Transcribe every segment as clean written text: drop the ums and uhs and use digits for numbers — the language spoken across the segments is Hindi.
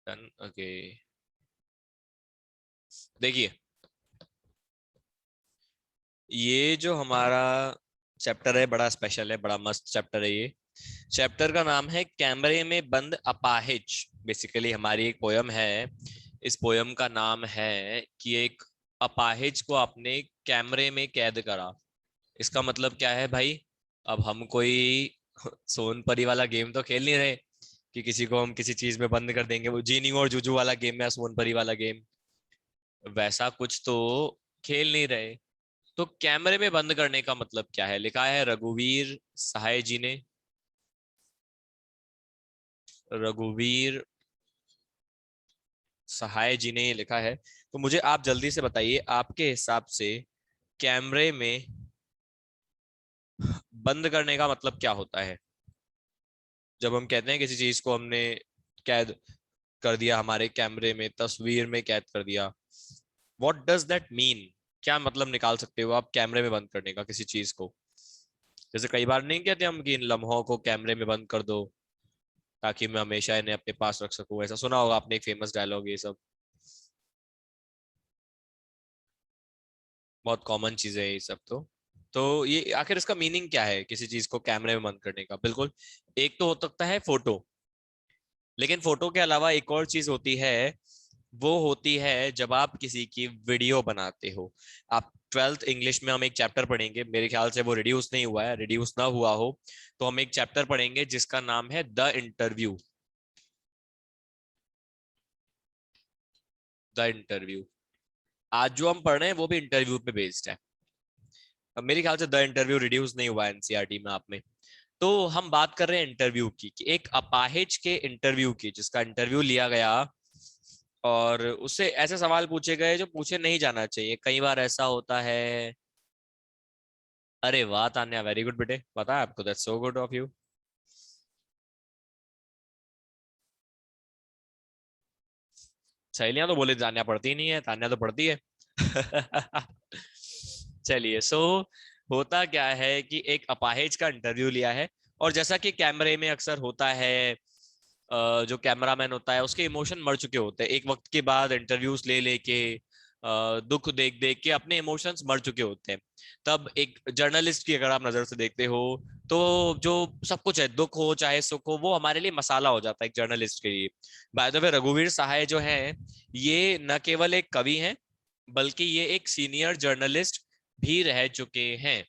डन। ओके, देखिए ये जो हमारा चैप्टर है बड़ा स्पेशल है, बड़ा मस्त चैप्टर है ये। चैप्टर का नाम है कैमरे में बंद अपाहिज। बेसिकली हमारी एक पोयम है। इस पोयम का नाम है कि एक अपाहिज को आपने कैमरे में कैद करा। इसका मतलब क्या है भाई? अब हम कोई सोन परी वाला गेम तो खेल नहीं रहे कि किसी को हम किसी चीज में बंद कर देंगे, वो जीनी और जुजू वाला गेम या सोन परी वाला गेम, वैसा कुछ तो खेल नहीं रहे। तो कैमरे में बंद करने का मतलब क्या है? लिखा है रघुवीर सहाय जी ने। रघुवीर सहाय जी ने ये लिखा है। तो मुझे आप जल्दी से बताइए, आपके हिसाब से कैमरे में बंद करने का मतलब क्या होता है? जब हम कहते हैं किसी चीज को हमने कैद कर दिया, हमारे कैमरे में, तस्वीर में कैद कर दिया, व्हाट डज दैट मीन? क्या मतलब निकाल सकते हो आप कैमरे में बंद करने का किसी चीज को? जैसे कई बार नहीं कहते हम कि इन लम्हों को कैमरे में बंद कर दो ताकि मैं हमेशा इन्हें अपने पास रख सकूं। ऐसा सुना होगा आपने, एक फेमस डायलॉग ये सब। बहुत कॉमन चीजें है ये सब। तो ये आखिर इसका मीनिंग क्या है किसी चीज को कैमरे में बंद करने का? बिल्कुल, एक तो हो सकता है फोटो, लेकिन फोटो के अलावा एक और चीज होती है। वो होती है जब आप किसी की वीडियो बनाते हो। आप ट्वेल्थ इंग्लिश में हम एक चैप्टर पढ़ेंगे, मेरे ख्याल से वो रिड्यूस नहीं हुआ है, रिड्यूस ना हुआ हो तो हम एक चैप्टर पढ़ेंगे जिसका नाम है द इंटरव्यू। The interview. आज जो हम पढ़ रहे हैं वो भी इंटरव्यू पे बेस्ड है। अब मेरे ख्याल से द इंटरव्यू रिड्यूस नहीं हुआ एनसीईआरटी में आप में। तो हम बात कर रहे हैं इंटरव्यू की, कि एक अपाहिज के इंटरव्यू की, जिसका इंटरव्यू लिया गया और उससे ऐसे सवाल पूछे गए जो पूछे नहीं जाना चाहिए। कई बार ऐसा होता है। अरे वाह तान्या, वेरी गुड बेटे, पता है आपको, that's so good of you. सहेलियां तो बोले तान्या पढ़ती नहीं है, तान्या तो पढ़ती है। चलिए, होता क्या है कि एक अपाहिज का इंटरव्यू लिया है, और जैसा कि कैमरे में अक्सर होता है, जो कैमरामैन होता है उसके इमोशन मर चुके होते हैं एक वक्त के बाद, इंटरव्यूज ले लेके, दुख देख देख के अपने इमोशंस मर चुके होते हैं। तब एक जर्नलिस्ट की अगर आप नजर से देखते हो, तो जो सब कुछ है, दुख हो चाहे सुख हो, वो हमारे लिए मसाला हो जाता है एक जर्नलिस्ट के लिए। बाय द वे, रघुवीर सहाय जो है, ये न केवल एक कवि हैं, बल्कि ये एक सीनियर जर्नलिस्ट भी रह चुके हैं।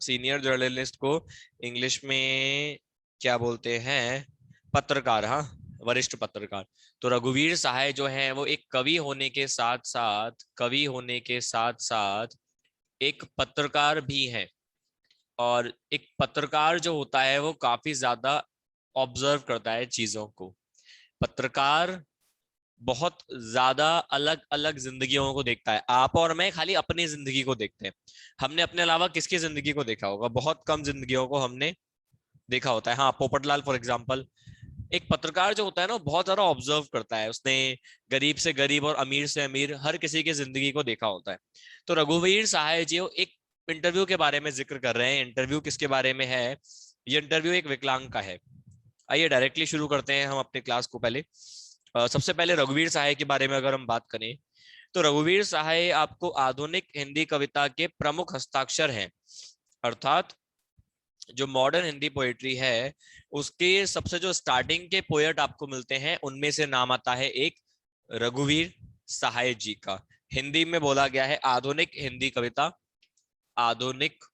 सीनियर जर्नलिस्ट को इंग्लिश में क्या बोलते हैं? पत्रकार, हाँ, वरिष्ठ पत्रकार। तो रघुवीर सहाय जो है वो एक कवि होने के साथ साथ, एक पत्रकार भी है। और एक पत्रकार जो होता है वो काफी ज्यादा ऑब्जर्व करता है चीजों को। पत्रकार बहुत ज्यादा अलग अलग जिंदगियों को देखता है। आप और मैं खाली अपनी जिंदगी को देखते हैं। हमने अपने अलावा किसकी जिंदगी को देखा होगा? बहुत कम जिंदगियों को हमने देखा होता है। हाँ, पोपटलाल फॉर एग्जाम्पल। एक पत्रकार जो होता है ना, बहुत ज्यादा ऑब्जर्व करता है, उसने गरीब से गरीब और अमीर से अमीर हर किसी की जिंदगी को देखा होता है। तो रघुवीर सहाय जी एक इंटरव्यू के बारे में जिक्र कर रहे हैं। इंटरव्यू किसके बारे में है? ये इंटरव्यू एक विकलांग का है। आइए डायरेक्टली शुरू करते हैं हम अपने क्लास को। पहले सबसे पहले रघुवीर सहाय के बारे में अगर हम बात करें, तो रघुवीर सहाय आपको आधुनिक हिंदी कविता के प्रमुख हस्ताक्षर हैं। अर्थात जो मॉडर्न हिंदी पोएट्री है उसके सबसे जो स्टार्टिंग के पोएट आपको मिलते हैं, उनमें से नाम आता है एक रघुवीर सहाय जी का। हिंदी में बोला गया है आधुनिक हिंदी कविता। आधुनिक,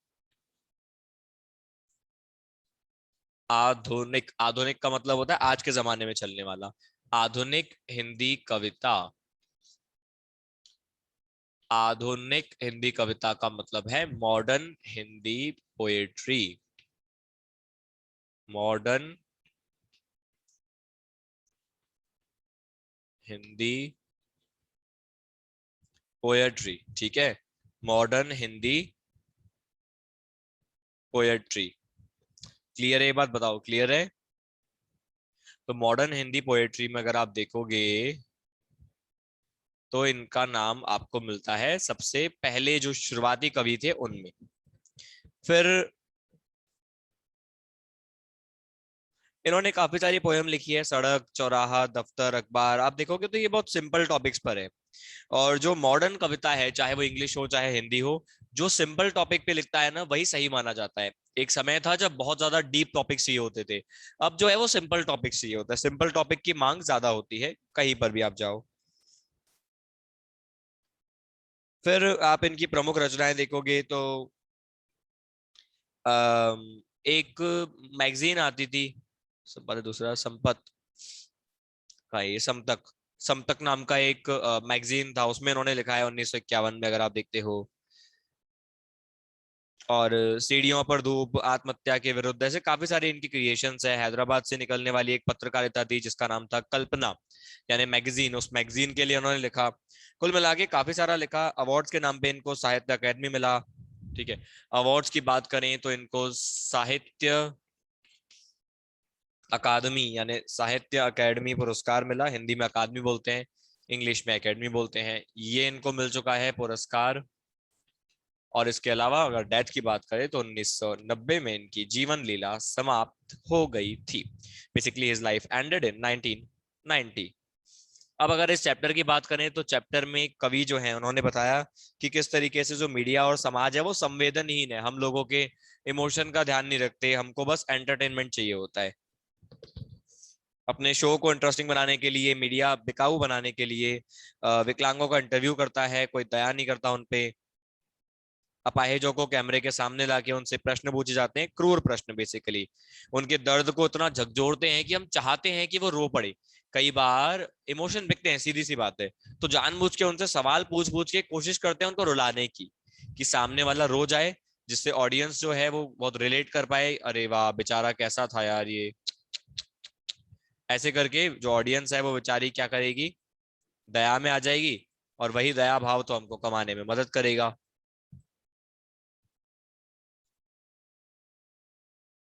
आधुनिक, आधुनिक का मतलब होता है आज के जमाने में चलने वाला। आधुनिक हिंदी कविता। आधुनिक हिंदी कविता का मतलब है modern Hindi poetry. Modern Hindi poetry, ठीक है। Modern Hindi poetry. क्लियर है? ये बात बताओ, क्लियर है? तो मॉडर्न हिंदी पोएट्री में अगर आप देखोगे तो इनका नाम आपको मिलता है सबसे पहले जो शुरुआती कवि थे उनमें। फिर इन्होंने काफी सारी पोयम लिखी है, सड़क, चौराहा, दफ्तर, अखबार। आप देखोगे तो ये बहुत सिंपल टॉपिक्स पर है। और जो मॉडर्न कविता है, चाहे वो इंग्लिश हो चाहे हिंदी हो, जो सिंपल टॉपिक पे लिखता है ना, वही सही माना जाता है। एक समय था जब बहुत ज्यादा डीप टॉपिक चाहिए होते थे, अब जो है वो सिंपल टॉपिक चाहिए होता है। सिंपल टॉपिक की मांग ज्यादा होती है, कहीं पर भी आप जाओ। फिर आप इनकी प्रमुख रचनाएं देखोगे तो एक मैगजीन आती थी, संपत दूसरा संपत का, ये समतक, समतक नाम का एक मैगजीन था, उसमें इन्होंने लिखा है 1951 में, अगर आप देखते हो। और सीढ़ियों पर धूप, आत्महत्या के विरुद्ध, ऐसे काफी सारी इनकी क्रिएशंस है। हैदराबाद से निकलने वाली एक पत्रकारिता थी जिसका नाम था कल्पना, यानी मैगजीन, उस मैगजीन के लिए उन्होंने लिखा। कुल मिला के काफी सारा लिखा। अवार्ड्स के नाम पे इनको साहित्य अकेडमी मिला। ठीक है, अवार्ड्स की बात करें तो इनको साहित्य अकादमी यानी साहित्य अकेडमी पुरस्कार मिला। हिंदी में अकादमी बोलते हैं, इंग्लिश में एकेडमी बोलते हैं। ये इनको मिल चुका है पुरस्कार। और इसके अलावा अगर डेथ की बात करें तो 1990 में इनकी जीवन लीला समाप्त हो गई थी। Basically his life ended in 1990। अब अगर इस चैप्टर की बात करें तो चैप्टर में कवि जो है उन्होंने बताया कि किस तरीके से जो मीडिया और समाज है वो संवेदनहीन है, हम लोगों के इमोशन का ध्यान नहीं रखते, हमको बस एंटरटेनमेंट चाहिए होता है। अपने शो को इंटरेस्टिंग बनाने के लिए, मीडिया बिकाऊ बनाने के लिए विकलांगों का इंटरव्यू करता है, कोई दया नहीं करता उनपे। अपाहिजों को कैमरे के सामने लाके उनसे प्रश्न पूछे जाते हैं, क्रूर प्रश्न बेसिकली। उनके दर्द को इतना झकझोरते हैं कि हम चाहते हैं कि वो रो पड़े। कई बार इमोशन बिकते हैं, सीधी सी बात है। तो जानबूझ के उनसे सवाल पूछ पूछ के कोशिश करते हैं उनको रुलाने की, कि सामने वाला रो जाए, जिससे ऑडियंस जो है वो बहुत रिलेट कर पाए, अरे वाह बेचारा कैसा था यार ये। ऐसे करके जो ऑडियंस है वो बेचारी क्या करेगी, दया में आ जाएगी। और वही दया भाव तो हमको कमाने में मदद करेगा।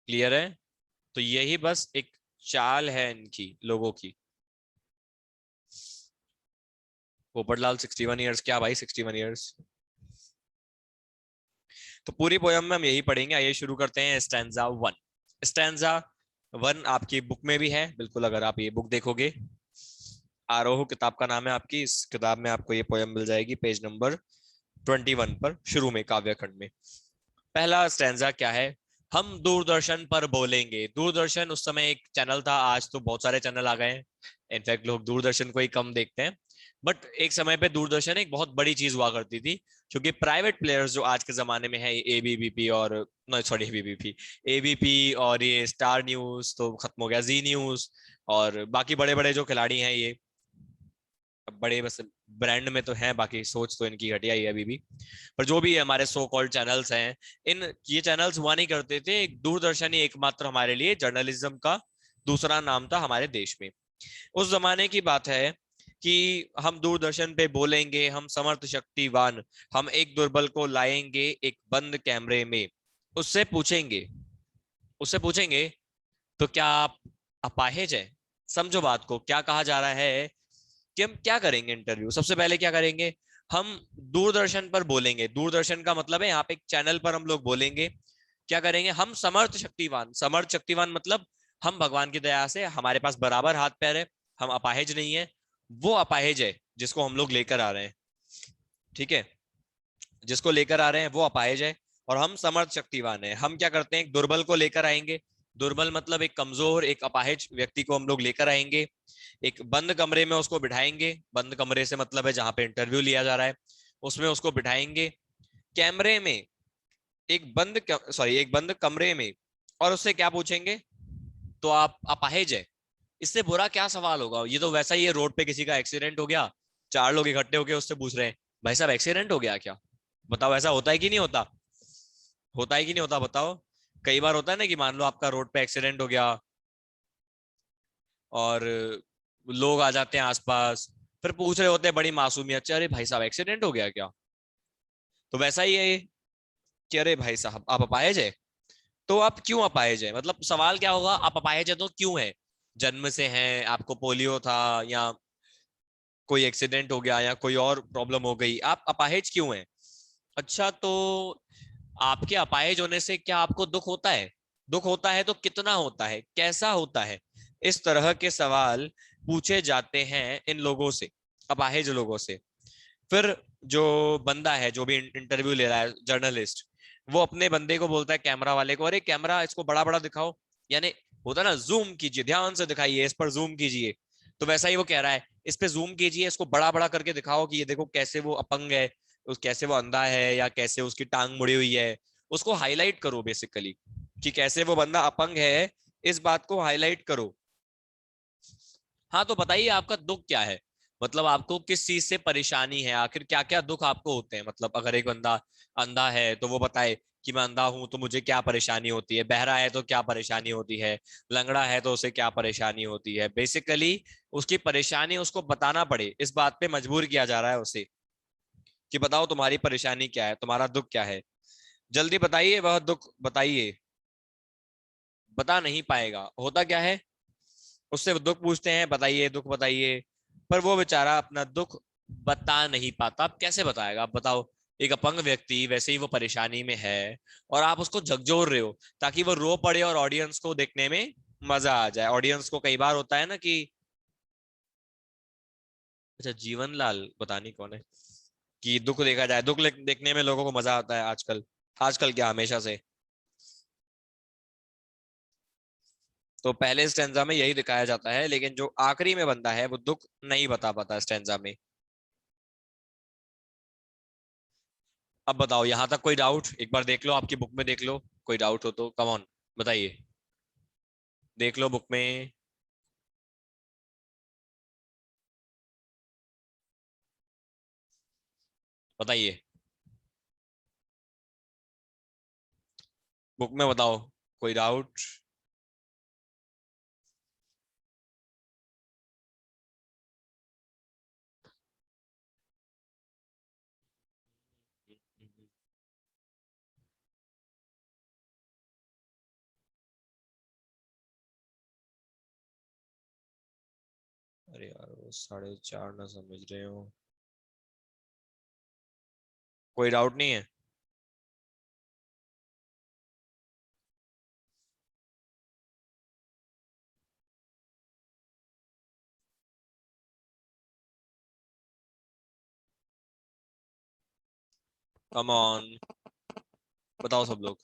क्लियर है? तो यही बस एक चाल है इनकी, लोगों की। पोपटलाल 61 ईयर्स, क्या भाई 61 ईयर्स। तो पूरी पोयम में हम यही पढ़ेंगे। आइए शुरू करते हैं स्टैंजा वन। स्टैंजा वन आपकी बुक में भी है, बिल्कुल। अगर आप ये बुक देखोगे, आरोह किताब का नाम है आपकी, इस किताब में आपको ये पोयम मिल जाएगी पेज नंबर 21 पर, शुरू में काव्य खंड में। पहला स्टैंजा क्या है? हम दूरदर्शन पर बोलेंगे। दूरदर्शन उस समय एक चैनल था, आज तो बहुत सारे चैनल आ गए हैं। इनफैक्ट लोग दूरदर्शन को ही कम देखते हैं। बट एक समय पे दूरदर्शन एक बहुत बड़ी चीज हुआ करती थी, क्योंकि प्राइवेट प्लेयर्स जो आज के जमाने में है, एबीवीपी और नो सॉरी एबीवीपी, एबीपी और ये स्टार न्यूज तो खत्म हो गया, जी न्यूज, और बाकी बड़े बड़े जो खिलाड़ी हैं ये बड़े बस ब्रांड में तो हैं, बाकी सोच तो इनकी घटिया ही है अभी भी। पर जो भी है, हमारे सो कॉल्ड चैनल्स हैं, इन ये चैनल्स हुआ नहीं करते थे। एक दूरदर्शन ही एकमात्र हमारे लिए जर्नलिज्म का दूसरा नाम था हमारे देश में। उस जमाने की बात है कि हम दूरदर्शन पे बोलेंगे, हम समर्थ शक्तिवान, हम एक दुर्बल को लाएंगे एक बंद कैमरे में, उससे पूछेंगे, उससे पूछेंगे तो क्या आप अपाहिज है? समझो बात को, क्या कहा जा रहा है कि हम क्या करेंगे इंटरव्यू, सबसे पहले क्या करेंगे, हम दूरदर्शन पर बोलेंगे। दूरदर्शन का मतलब है यहाँ पे एक चैनल पर हम लोग बोलेंगे। क्या करेंगे? हम समर्थ शक्तिवान। समर्थ शक्तिवान मतलब हम भगवान की दया से हमारे पास बराबर हाथ पैर है, हम अपाहिज नहीं है। वो अपाहिज है जिसको हम लोग लेकर आ रहे हैं। ठीक है, जिसको लेकर आ रहे हैं वो अपाहिज है, और हम समर्थ शक्तिवान है। हम क्या करते हैं, एक दुर्बल को लेकर आएंगे। दुर्बल मतलब एक कमजोर, एक अपाहिज व्यक्ति को हम लोग लेकर आएंगे, एक बंद कमरे में उसको बिठाएंगे। बंद कमरे से मतलब है जहां पे इंटरव्यू लिया जा रहा है, उसमें उसको बिठाएंगे कैमरे में, एक बंद कमरे में। और उससे क्या पूछेंगे? तो आप अपाहिज है। इससे बुरा क्या सवाल होगा? ये तो वैसा ही है, रोड पे किसी का एक्सीडेंट हो गया, चार लोग इकट्ठे होके उससे पूछ रहे हैं, भाई साहब एक्सीडेंट हो गया क्या? बताओ, ऐसा होता है कि नहीं होता? होता है कि नहीं होता बताओ? कई बार होता है ना कि मान लो आपका रोड पे एक्सीडेंट हो गया और लोग आ जाते हैं आसपास, फिर पूछ रहे होते हैं बड़ी मासूमियत से, अरे भाई साहब एक्सीडेंट हो गया क्या? तो वैसा ही है ये, कि अरे भाई साहब आप अपाहिज है। तो आप क्यों अपाहिज है? मतलब सवाल क्या होगा, आप अपाहिज है तो क्यों है? जन्म से हैं, आपको पोलियो था, या कोई एक्सीडेंट हो गया, या कोई और प्रॉब्लम हो गई, आप अपाहिज क्यों हैं? अच्छा, तो आपके अपाहिज होने से क्या आपको दुख होता है? दुख होता है तो कितना होता है, कैसा होता है, इस तरह के सवाल पूछे जाते हैं इन लोगों से, अपाहिज लोगों से। फिर जो बंदा है, जो भी इंटरव्यू ले रहा है, जर्नलिस्ट, वो अपने बंदे को बोलता है, कैमरा वाले को, अरे कैमरा इसको बड़ा बड़ा दिखाओ, यानी होता ना जूम कीजिए, ध्यान से दिखाइए, इस पर जूम कीजिए। तो वैसा ही वो कह रहा है, इस पे जूम कीजिए, इसको बड़ा बड़ा करके दिखाओ कि ये देखो कैसे वो अपंग है, कैसे वो अंधा है, या कैसे उसकी टांग मुड़ी हुई है। उसको हाईलाइट करो बेसिकली, कि कैसे वो बंदा अपंग है, इस बात को हाईलाइट करो। हाँ तो बताइए आपका दुख क्या है, मतलब आपको किस चीज से परेशानी है, आखिर क्या क्या दुख आपको होते हैं। मतलब अगर एक बंदा अंधा है तो वो बताए कि मैं अंधा हूं तो मुझे क्या परेशानी होती है, बहरा है तो क्या परेशानी होती है, लंगड़ा है तो उसे क्या परेशानी होती है। बेसिकली उसकी परेशानी उसको बताना पड़े, इस बात पे मजबूर किया जा रहा है उसे, कि बताओ तुम्हारी परेशानी क्या है, तुम्हारा दुख क्या है, जल्दी बताइए वह दुख बताइए। बता नहीं पाएगा, होता क्या है, उससे दुख पूछते हैं, बताइए दुख बताइए, पर वो बेचारा अपना दुख बता नहीं पाता। अब कैसे बताएगा, आप बताओ। एक अपंग व्यक्ति वैसे ही वो परेशानी में है, और आप उसको झकझोर रहे हो ताकि वो रो पड़े और ऑडियंस को देखने में मजा आ जाए। ऑडियंस को कई बार होता है ना कि, अच्छा जीवन लाल पता नहीं कौन है, कि दुख देखा जाए, दुख देखने में लोगों को मजा आता है आजकल। आजकल क्या, हमेशा से। तो पहले स्टेंजा में यही दिखाया जाता है, लेकिन जो आखिरी में बंदा है वो दुख नहीं बता पाता स्टेंजा में। अब बताओ, यहां तक कोई डाउट, एक बार देख लो आपकी बुक में, देख लो कोई डाउट हो तो, कम ऑन बताइए, देख लो बुक में। बताइए, बुक में बताओ, कोई डाउट। अरे यार वो 4:30 ना समझ रहे हो, कोई डाउट नहीं है। कम ऑन, बताओ सब लोग।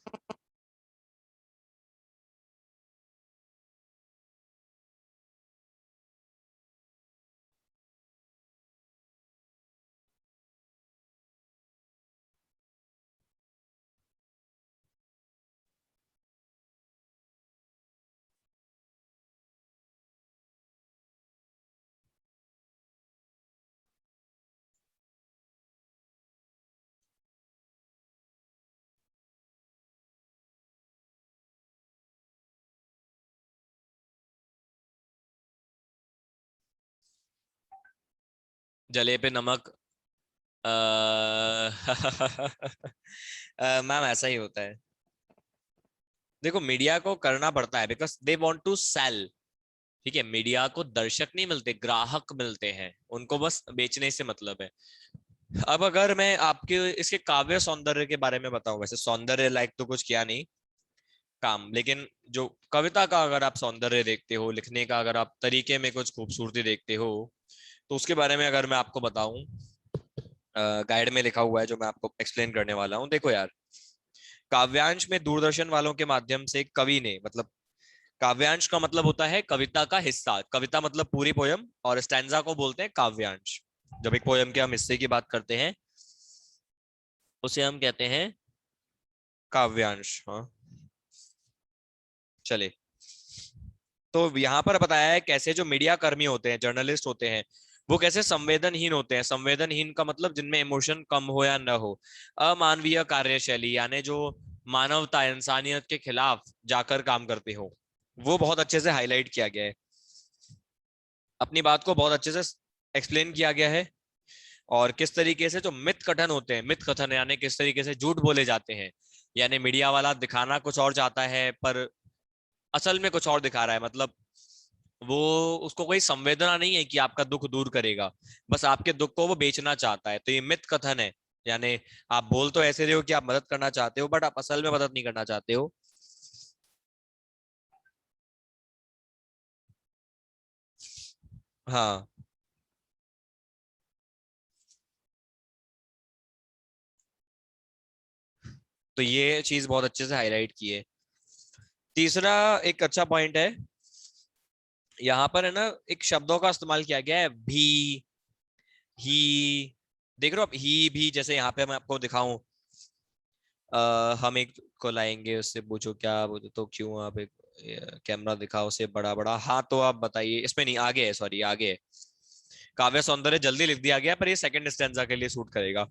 जले पे नमक, मैम ऐसा ही होता है। देखो मीडिया को करना पड़ता है because they want to sell. ठीक है, मीडिया को दर्शक नहीं मिलते, ग्राहक मिलते हैं, उनको बस बेचने से मतलब है। अब अगर मैं आपके इसके काव्य सौंदर्य के बारे में बताऊं, वैसे सौंदर्य लायक तो कुछ किया नहीं काम, लेकिन जो कविता का अगर आप सौंदर्य देखते हो, लिखने का अगर आप तरीके में कुछ खूबसूरती देखते हो, तो उसके बारे में अगर मैं आपको बताऊं, गाइड में लिखा हुआ है जो मैं आपको एक्सप्लेन करने वाला हूं। देखो यार, काव्यांश में दूरदर्शन वालों के माध्यम से कवि ने, मतलब काव्यांश का मतलब होता है कविता का हिस्सा, कविता मतलब पूरी पोयम, और स्टैंजा को बोलते हैं काव्यांश। जब एक पोयम के हम हिस्से की बात करते हैं उसे हम कहते हैं काव्यांश। हाँ चले, तो यहाँ पर बताया है कैसे जो मीडिया कर्मी होते हैं, जर्नलिस्ट होते हैं, वो कैसे संवेदनहीन होते हैं। संवेदनहीन का मतलब जिनमें इमोशन कम हो या न हो। अमानवीय कार्यशैली, यानी जो मानवता इंसानियत के खिलाफ जाकर काम करते हो, वो बहुत अच्छे से हाईलाइट किया गया है। अपनी बात को बहुत अच्छे से एक्सप्लेन किया गया है। और किस तरीके से जो मिथ कथन होते हैं, मिथ कथन यानी किस तरीके से झूठ बोले जाते हैं, यानी मीडिया वाला दिखाना कुछ और चाहता है पर असल में कुछ और दिखा रहा है। मतलब वो, उसको कोई संवेदना नहीं है कि आपका दुख दूर करेगा, बस आपके दुख को वो बेचना चाहता है। तो ये मिथ कथन है, यानी आप बोल तो ऐसे रहे हो कि आप मदद करना चाहते हो, बट आप असल में मदद नहीं करना चाहते हो। हाँ, तो ये चीज बहुत अच्छे से हाईलाइट की है। तीसरा एक अच्छा पॉइंट है, यहाँ पर है ना एक शब्दों का इस्तेमाल किया गया है, भी, ही। देख रहे हो आप, ही भी, जैसे यहाँ पे मैं आपको दिखाऊं, हम एक को लाएंगे, उससे पूछो क्या बोले तो क्यों, आप एक कैमरा दिखाओ उसे बड़ा बड़ा, हाँ तो आप बताइए, इसमें नहीं, आगे है, सॉरी आगे है। काव्य सौंदर्य जल्दी लिख दिया गया, पर ये सेकंड स्टैंजा के लिए सूट करेगा।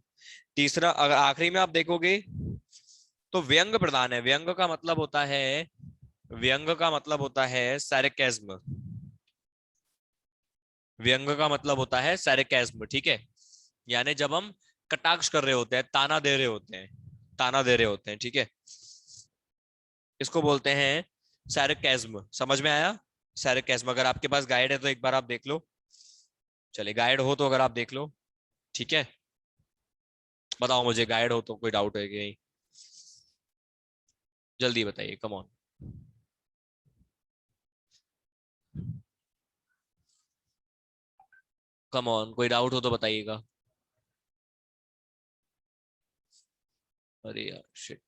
तीसरा, अगर आखिरी में आप देखोगे तो व्यंग प्रधान है। व्यंग का मतलब होता है, व्यंग का मतलब होता है सैरेकेज्म। व्यंग का मतलब होता है सैरेकेज्म, ठीक है। यानी जब हम कटाक्ष कर रहे होते हैं, ताना दे रहे होते हैं, ताना दे रहे होते हैं, ठीक है, इसको बोलते हैं सैरेकेज्म। समझ में आया? सैरेकेज्म। अगर आपके पास गाइड है तो एक बार आप देख लो, चलिए गाइड हो तो अगर आप देख लो, ठीक है। बताओ मुझे, गाइड हो तो, कोई डाउट है कि नहीं? जल्दी बताइए, कम ऑन। कम ऑन, कोई डाउट हो तो बताइएगा। अरे यार शिट।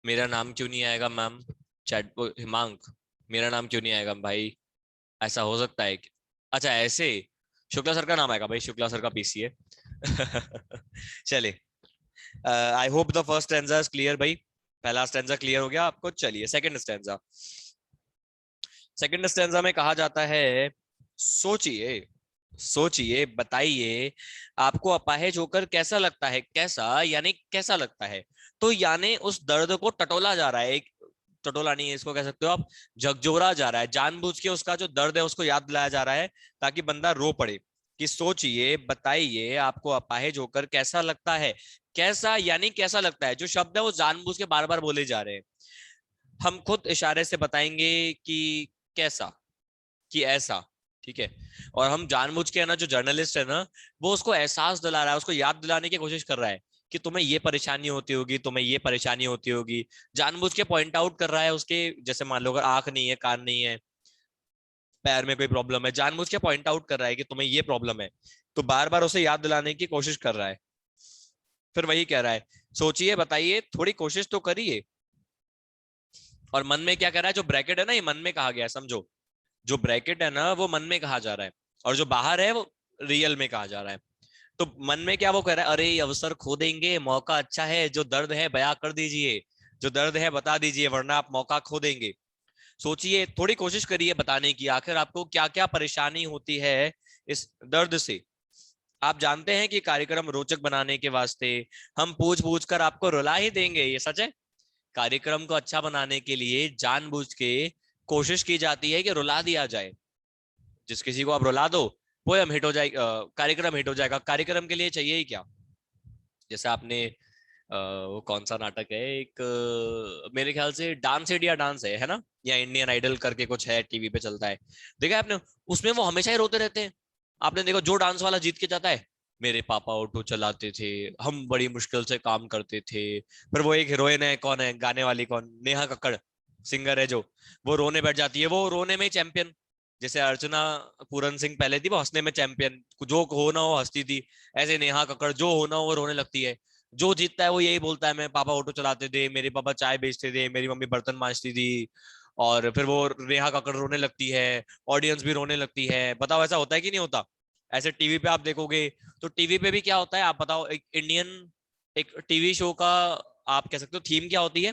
मेरा नाम क्यों नहीं आएगा मैम? चैट हिमांक, मेरा नाम क्यों नहीं आएगा भाई? ऐसा हो सकता है कि, अच्छा ऐसे, शुक्ला सर का नाम आएगा भाई, शुक्ला सर का पीसी है। चलिए, I hope the first stanza is clear भाई। पहला स्टैंजा क्लियर हो गया आपको, चलिए सेकंड स्टैंजा। सेकंड स्टैंजा में कहा जाता है, सोचिए, सोचिए बताइए, आपको अपाहिज होकर कैसा लगता है। कैसा यानी कैसा लगता है, तो यानी उस दर्द को टटोला जा रहा है, एक टटोला नहीं है, इसको कह सकते हो आप, झकझोरा जा रहा है, जानबूझ के उसका जो दर्द है उसको याद दिलाया जा रहा है, ताकि बंदा रो पड़े। कि सोचिए बताइए, आपको अपाहिज होकर कैसा लगता है। कैसा यानी कैसा लगता है, जो शब्द है वो जानबूझ के बार बार बोले जा रहे हैं। हम खुद इशारे से बताएंगे कि कैसा, कि ऐसा, ठीक है। और हम जानबूझ के, है ना, जो जर्नलिस्ट है ना, वो उसको एहसास दिला रहा है, उसको याद दिलाने की कोशिश कर रहा है कि तुम्हें ये परेशानी होती होगी, तुम्हें ये परेशानी होती होगी। जानबूझ के पॉइंट आउट कर रहा है उसके, जैसे मान लो अगर आंख नहीं है, कान नहीं है, पैर में कोई प्रॉब्लम है, जानबूझ के पॉइंट आउट कर रहा है कि तुम्हें ये प्रॉब्लम है, तो बार बार उसे याद दिलाने की कोशिश कर रहा है। फिर वही कह रहा है, सोचिए बताइए, थोड़ी कोशिश तो करिए। और मन में क्या कह रहा है, जो ब्रैकेट है ना, ये मन में कहा गया है, समझो। जो ब्रैकेट है ना वो मन में कहा जा रहा है, और जो बाहर है वो रियल में कहा जा रहा है। तो मन में क्या वो कह रहा है, अरे ये अवसर खो देंगे, मौका अच्छा है, जो दर्द है बयां कर दीजिए, जो दर्द है बता दीजिए, वरना आप मौका खो देंगे। सोचिए, थोड़ी कोशिश करिए बताने की, आखिर आपको क्या क्या परेशानी होती है इस दर्द से। आप जानते हैं कि कार्यक्रम रोचक बनाने के वास्ते हम पूछ पूछ कर आपको रुला ही देंगे, ये सच है। कार्यक्रम को अच्छा बनाने के लिए जानबूझ के कोशिश की जाती है कि रुला दिया जाए। जिस किसी को आप रुला दो, पोयम हिट हो जाएगी, कार्यक्रम हिट हो जाएगा। कार्यक्रम के लिए चाहिए ही क्या? जैसे आपने वो कौन सा नाटक है, एक मेरे ख्याल से डांस इंडिया डांस है ना, या इंडियन आइडल करके कुछ है, टीवी पे चलता है, देखा है आपने? उसमें वो हमेशा ही रोते रहते हैं। आपने देखो, जो डांस वाला जीत के जाता है मेरे पापा ऑटो चलाते थे, हम बड़ी मुश्किल से काम करते थे। फिर वो एक हीरोइन है, कौन है गाने वाली, कौन, नेहा कक्कड़ सिंगर है जो, वो रोने बैठ जाती है, वो रोने में चैंपियन। जैसे अर्चना पूरन सिंह पहले थी वो हंसने में चैंपियन, जो हो ना हो हंसती थी, ऐसे नेहा कक्कड़ जो हो ना हो वो रोने लगती है। जो जीतता है वो यही बोलता है, मैं पापा ऑटो चलाते थे, मेरे पापा चाय बेचते थे, मेरी मम्मी बर्तन मांजती थी। और फिर वो नेहा कक्कड़ रोने लगती है, ऑडियंस भी रोने लगती है। बताओ ऐसा होता है कि नहीं होता? ऐसे टीवी पे आप देखोगे तो टीवी पे भी क्या होता है आप बताओ, एक इंडियन एक टीवी शो का आप कह सकते हो थीम क्या होती है?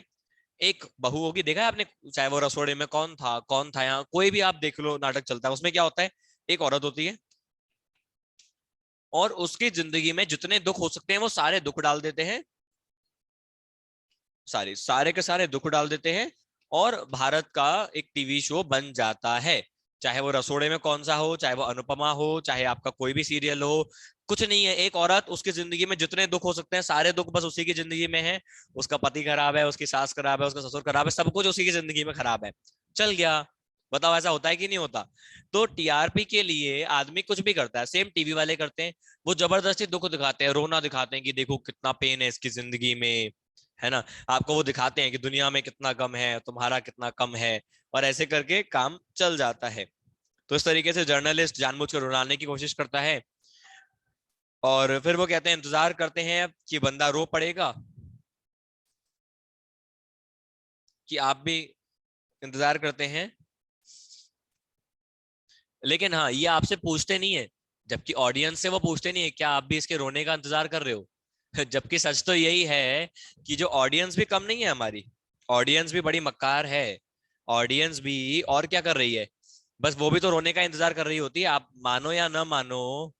एक बहू होगी, देखा है आपने? चाहे वो रसोड़े में कौन था यहाँ, कोई भी आप देख लो नाटक चलता है, उसमें क्या होता है? एक औरत होती है और उसकी जिंदगी में जितने दुख हो सकते हैं वो सारे दुख डाल देते हैं, सारे के सारे दुख डाल देते हैं, और भारत का एक टीवी शो बन जाता है। चाहे वो रसोड़े में कौन सा हो, चाहे वो अनुपमा हो, चाहे आपका कोई भी सीरियल हो, कुछ नहीं है, एक औरत, उसकी जिंदगी में जितने दुख हो सकते हैं सारे दुख बस उसी की जिंदगी में है। उसका पति खराब है, उसकी सास खराब है, उसका ससुर खराब है, सब कुछ उसी की जिंदगी में खराब है, चल गया। बताओ ऐसा होता है कि नहीं होता? तो टीआरपी के लिए आदमी कुछ भी करता है, सेम टीवी वाले करते हैं। वो जबरदस्ती दुख दिखाते हैं, रोना दिखाते हैं कि देखो कितना पेन है इसकी जिंदगी में, है ना। आपको वो दिखाते हैं कि दुनिया में कितना गम है, तुम्हारा कितना कम है, और ऐसे करके काम चल जाता है। तो इस तरीके से जर्नलिस्ट जानबूझकर रुलाने की कोशिश करता है। और फिर वो कहते हैं, इंतजार करते हैं कि बंदा रो पड़ेगा, कि आप भी इंतजार करते हैं। लेकिन हाँ, ये आपसे पूछते नहीं है, जबकि ऑडियंस से वो पूछते नहीं है क्या आप भी इसके रोने का इंतजार कर रहे हो। जबकि सच तो यही है कि जो ऑडियंस भी कम नहीं है हमारी, ऑडियंस भी बड़ी मक्कार है। ऑडियंस भी और क्या कर रही है, बस वो भी तो रोने का इंतजार कर रही होती है। आप मानो या ना मानो,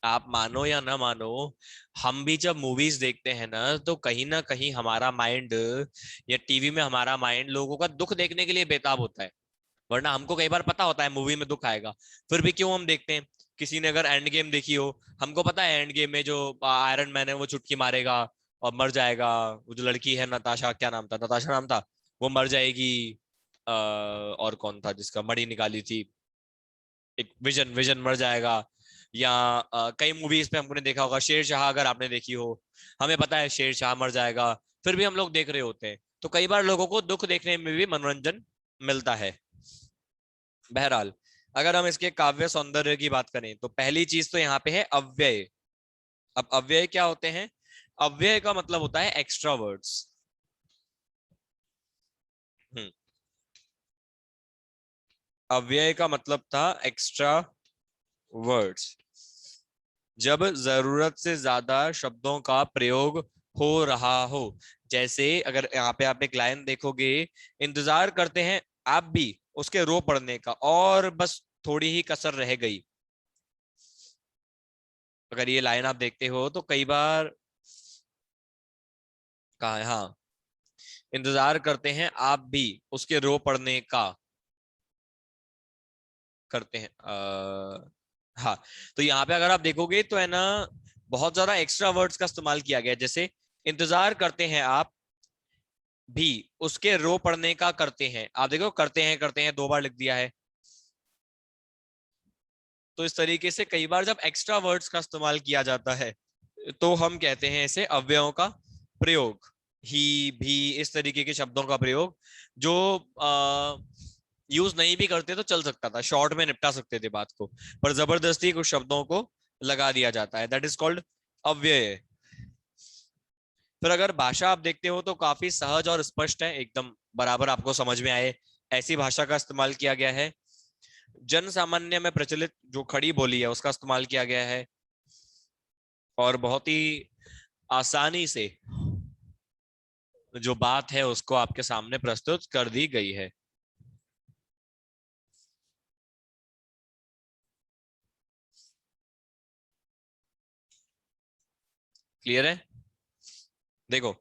आप मानो या ना मानो, हम भी जब मूवीज देखते हैं तो कहीं ना कहीं हमारा माइंड, या टीवी में हमारा माइंड लोगों का दुख देखने के लिए बेताब होता है। वरना हमको कई बार पता होता है मूवी में दुख आएगा, फिर भी क्यों हम देखते हैं। किसी ने अगर एंड गेम देखी हो, हमको पता है एंड गेम में जो आयरन मैन है वो चुटकी मारेगा और मर जाएगा। वो जो लड़की है नताशा, क्या नाम था, नताशा नाम था, वो मर जाएगी। और कौन था जिसका मड़ी निकाली थी, एक विजन, विजन मर जाएगा। या कई मूवीज पे हमने देखा होगा, शेरशाह अगर आपने देखी हो, हमें पता है शेरशाह मर जाएगा, फिर भी हम लोग देख रहे होते हैं। तो कई बार लोगों को दुख देखने में भी मनोरंजन मिलता है। बहरहाल, अगर हम इसके काव्य सौंदर्य की बात करें तो पहली चीज तो यहाँ पे है अव्यय। अब अव्यय क्या होते हैं? अव्यय का मतलब होता है एक्स्ट्रा वर्ड्स। अव्यय का मतलब था एक्स्ट्रा वर्ड्स, जब जरूरत से ज्यादा शब्दों का प्रयोग हो रहा हो। जैसे अगर यहाँ पे आप एक लाइन देखोगे, इंतजार करते हैं आप भी उसके रो पड़ने का, और बस थोड़ी ही कसर रह गई। अगर ये लाइन आप देखते हो तो कई बार कहा है, हाँ, इंतजार करते हैं आप भी उसके रो पड़ने का, करते हैं हाँ। तो यहाँ पे अगर आप देखोगे तो है ना, बहुत ज्यादा एक्स्ट्रा वर्ड्स का इस्तेमाल किया गया है। जैसे इंतजार करते हैं आप भी उसके रो पड़ने का, करते हैं, आप देखो करते हैं 2 बार लिख दिया है। तो इस तरीके से कई बार जब एक्स्ट्रा वर्ड्स का इस्तेमाल किया जाता है तो हम कहते हैं इसे अव्ययों का प्रयोग। ही, भी, इस तरीके के शब्दों का प्रयोग, जो यूज नहीं भी करते तो चल सकता था, शॉर्ट में निपटा सकते थे बात को, पर जबरदस्ती कुछ शब्दों को लगा दिया जाता है, दैट इज कॉल्ड अव्यय। फिर अगर भाषा आप देखते हो तो काफी सहज और स्पष्ट है, एकदम बराबर आपको समझ में आए ऐसी भाषा का इस्तेमाल किया गया है। जन सामान्य में प्रचलित जो खड़ी बोली है उसका इस्तेमाल किया गया है, और बहुत ही आसानी से जो बात है उसको आपके सामने प्रस्तुत कर दी गई है। क्लियर है? देखो,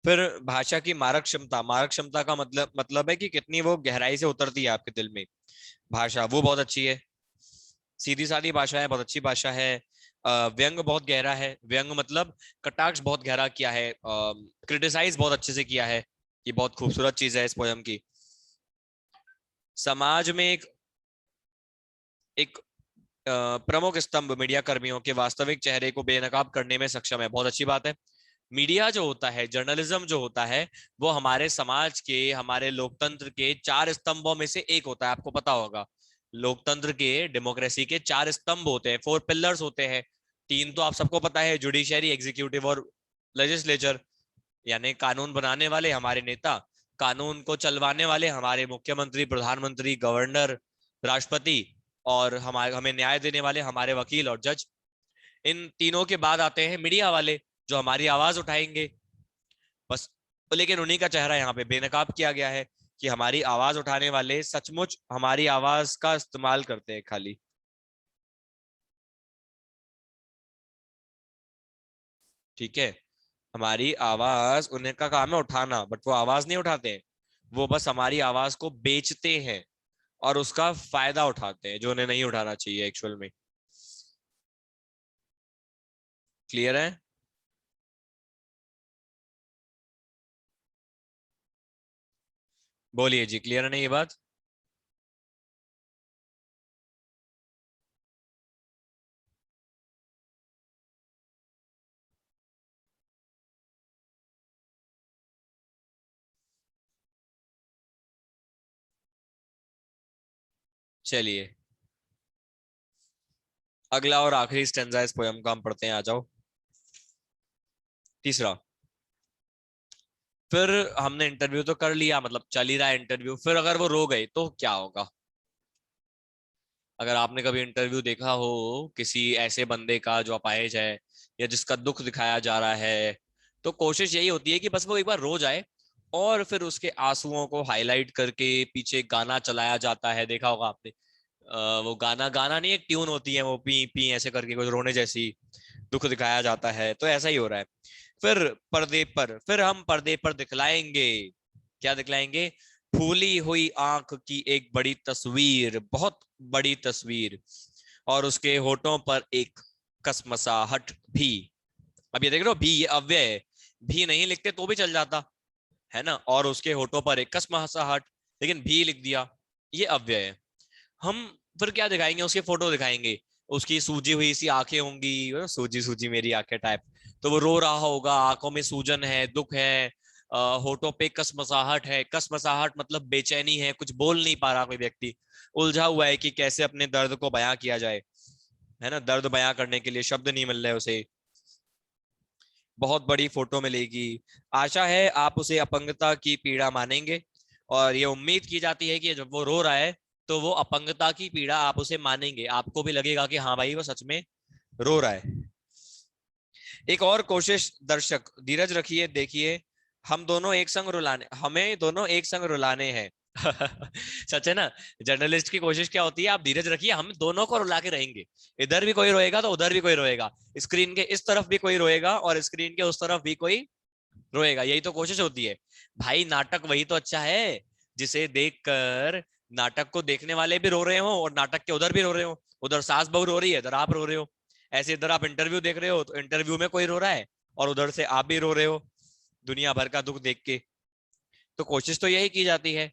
फिर भाषा की मारक क्षमता, मारक क्षमता का मतलब है कि कितनी वो गहराई से उतरती है आपके दिल में। भाषा वो बहुत अच्छी है, सीधी सादी भाषा है, बहुत अच्छी भाषा है। व्यंग बहुत गहरा है, व्यंग मतलब कटाक्ष बहुत गहरा किया है, क्रिटिसाइज बहुत अच्छे से किया है। ये बहुत खूबसूरत चीज है इस पोयम की। समाज में एक एक प्रमुख स्तंभ मीडिया कर्मियों के वास्तविक चेहरे को बेनकाब करने में सक्षम है। बहुत अच्छी बात है। मीडिया जो होता है, जर्नलिज्म जो होता है, वो हमारे समाज के, हमारे लोकतंत्र के चार स्तंभों में से एक होता है। आपको पता होगा, लोकतंत्र के, डेमोक्रेसी के चार स्तंभ होते हैं, 4 पिलर्स होते हैं। तीन तो आप सबको पता है, जुडिशरी, एग्जीक्यूटिव और लेजिस्लेचर, यानी कानून बनाने वाले हमारे नेता, कानून को चलवाने वाले हमारे मुख्यमंत्री, प्रधानमंत्री, गवर्नर, राष्ट्रपति, और हमारे, हमें न्याय देने वाले हमारे वकील और जज। इन तीनों के बाद आते हैं मीडिया वाले, जो हमारी आवाज उठाएंगे। बस, लेकिन उन्हीं का चेहरा यहाँ पे बेनकाब किया गया है कि हमारी आवाज उठाने वाले सचमुच हमारी आवाज का इस्तेमाल करते हैं खाली। ठीक है, हमारी आवाज, उन्हें का काम है उठाना, बट वो आवाज नहीं उठाते हैं। वो बस हमारी आवाज को बेचते हैं और उसका फायदा उठाते हैं, जो उन्हें नहीं उठाना चाहिए एक्चुअल में। क्लियर है? बोलिए जी, क्लियर है नहीं ये बात? चलिए, अगला और आखिरी स्टेंजा इस पोयम का हम पढ़ते हैं, आ जाओ। तीसरा। फिर हमने इंटरव्यू तो कर लिया, मतलब चल ही रहा है इंटरव्यू, फिर अगर वो रो गए तो क्या होगा? अगर आपने कभी इंटरव्यू देखा हो किसी ऐसे बंदे का जो अपाहिज है या जिसका दुख दिखाया जा रहा है, तो कोशिश यही होती है कि बस वो एक बार रो जाए, और फिर उसके आंसुओं को हाईलाइट करके पीछे गाना चलाया जाता है। देखा होगा आपने, वो गाना, गाना नहीं, एक ट्यून होती है, वो पी पी ऐसे करके कुछ रोने जैसी, दुख दिखाया जाता है। तो ऐसा ही हो रहा है। फिर पर्दे पर, फिर हम पर्दे पर दिखलाएंगे, क्या दिखलाएंगे? फूली हुई आंख की एक बड़ी तस्वीर, बहुत बड़ी तस्वीर, और उसके होठों पर एक कसमसाहट भी। अब ये देख रहे हो, भी, ये अव्यय है। भी नहीं लिखते तो भी चल जाता है ना, और उसके होठों पर एक कसमसाहट, लेकिन भी लिख दिया, ये अव्यय है। हम फिर क्या दिखाएंगे? उसके फोटो दिखाएंगे, उसकी सूजी हुई सी आंखें होंगी, सूजी सूजी मेरी आंखें टाइप। तो वो रो रहा होगा, आंखों में सूजन है, दुख है, होठों पे कसमसाहट है। कसमसाहट मतलब बेचैनी है, कुछ बोल नहीं पा रहा कोई व्यक्ति, उलझा हुआ है कि कैसे अपने दर्द को बयां किया जाए, है ना, दर्द बयां करने के लिए शब्द नहीं मिल रहे उसे। बहुत बड़ी फोटो मिलेगी। आशा है आप उसे अपंगता की पीड़ा मानेंगे, और ये उम्मीद की जाती है कि जब वो रो रहा है तो वो अपंगता की पीड़ा आप उसे मानेंगे, आपको भी लगेगा कि हाँ भाई वो सच में रो रहा है। एक और कोशिश दर्शक, धीरज रखिए, देखिए, हम दोनों एक संग रुलाने, हमें दोनों एक संग रुलाने हैं। सच है ना? जर्नलिस्ट की कोशिश क्या होती है? आप धीरज रखिए, हम दोनों को रुला के रहेंगे। इधर भी कोई रोएगा तो उधर भी कोई रोएगा, स्क्रीन के इस तरफ भी कोई रोएगा और स्क्रीन के उस तरफ भी कोई रोएगा। यही तो कोशिश होती है भाई। नाटक वही तो अच्छा है जिसे देखकर नाटक को देखने वाले भी रो रहे हो और नाटक के उधर भी रो रहे हो। उधर सास बहू रो रही है, इधर आप रो रहे हो। ऐसे इधर आप इंटरव्यू देख रहे हो तो इंटरव्यू में कोई रो रहा है, और उधर से आप भी रो रहे हो दुनिया भर का दुख देख के। तो कोशिश तो यही की जाती है।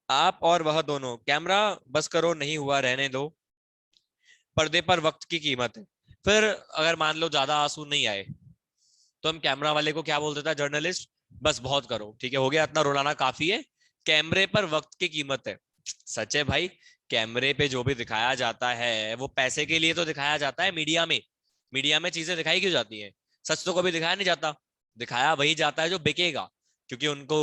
आप और वह दोनों, कैमरा बस करो, नहीं हुआ रहने दो, पर्दे पर वक्त की कीमत है। फिर अगर मान लो ज्यादा आंसू नहीं आए, तो हम कैमरा वाले को क्या बोल देता है जर्नलिस्ट? बस बहुत करो, ठीक है, हो गया, इतना रुलाना काफी है, कैमरे पर वक्त की कीमत है। सच है भाई, कैमरे पे जो भी दिखाया जाता है वो पैसे के लिए तो दिखाया जाता है। मीडिया में, मीडिया में चीजें दिखाई क्यों जाती हैं? सच तो कभी दिखाया नहीं जाता। दिखाया वही जाता है जो बिकेगा, क्योंकि उनको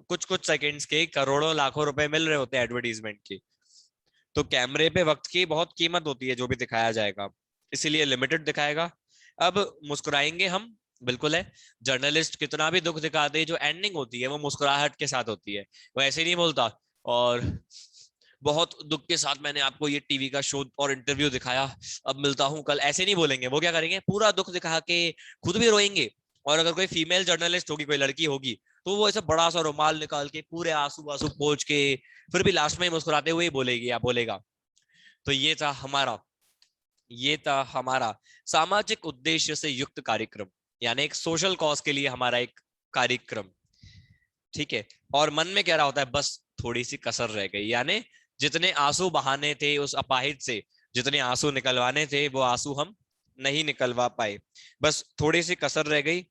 कुछ कुछ सेकंड्स के करोड़ों लाखों रुपए मिल रहे होते हैं एडवर्टीजमेंट के। तो कैमरे पे वक्त की बहुत कीमत होती है जो भी दिखाया जाएगा, इसीलिए लिमिटेड दिखाएगा। अब मुस्कुराएंगे हम, बिल्कुल है। जर्नलिस्ट कितना भी दुख दिखा दे, जो एंडिंग होती है वो मुस्कुराहट के साथ होती है। वो ऐसे नहीं बोलता, और बहुत दुख के साथ मैंने आपको ये टीवी का शो और इंटरव्यू दिखाया, अब मिलता हूं कल, ऐसे नहीं बोलेंगे। वो क्या करेंगे? पूरा दुख दिखा के खुद भी रोएंगे, और अगर कोई फीमेल जर्नलिस्ट होगी, कोई लड़की होगी, तो वो ऐसा बड़ा सा रुमाल निकाल के पूरे आंसू आंसू पोंछ के फिर भी लास्ट में मुस्कुराते हुए बोलेगी या बोलेगा। तो ये था हमारा सामाजिक उद्देश्य से युक्त कार्यक्रम, यानी एक सोशल कॉज के लिए हमारा एक कार्यक्रम। ठीक है, और मन में कह रहा होता है बस थोड़ी सी कसर रह गई, यानी जितने आंसू बहाने थे उस अपाहिज से, जितने आंसू निकलवाने थे वो आंसू हम नहीं निकलवा पाए, बस थोड़ी सी कसर रह गई,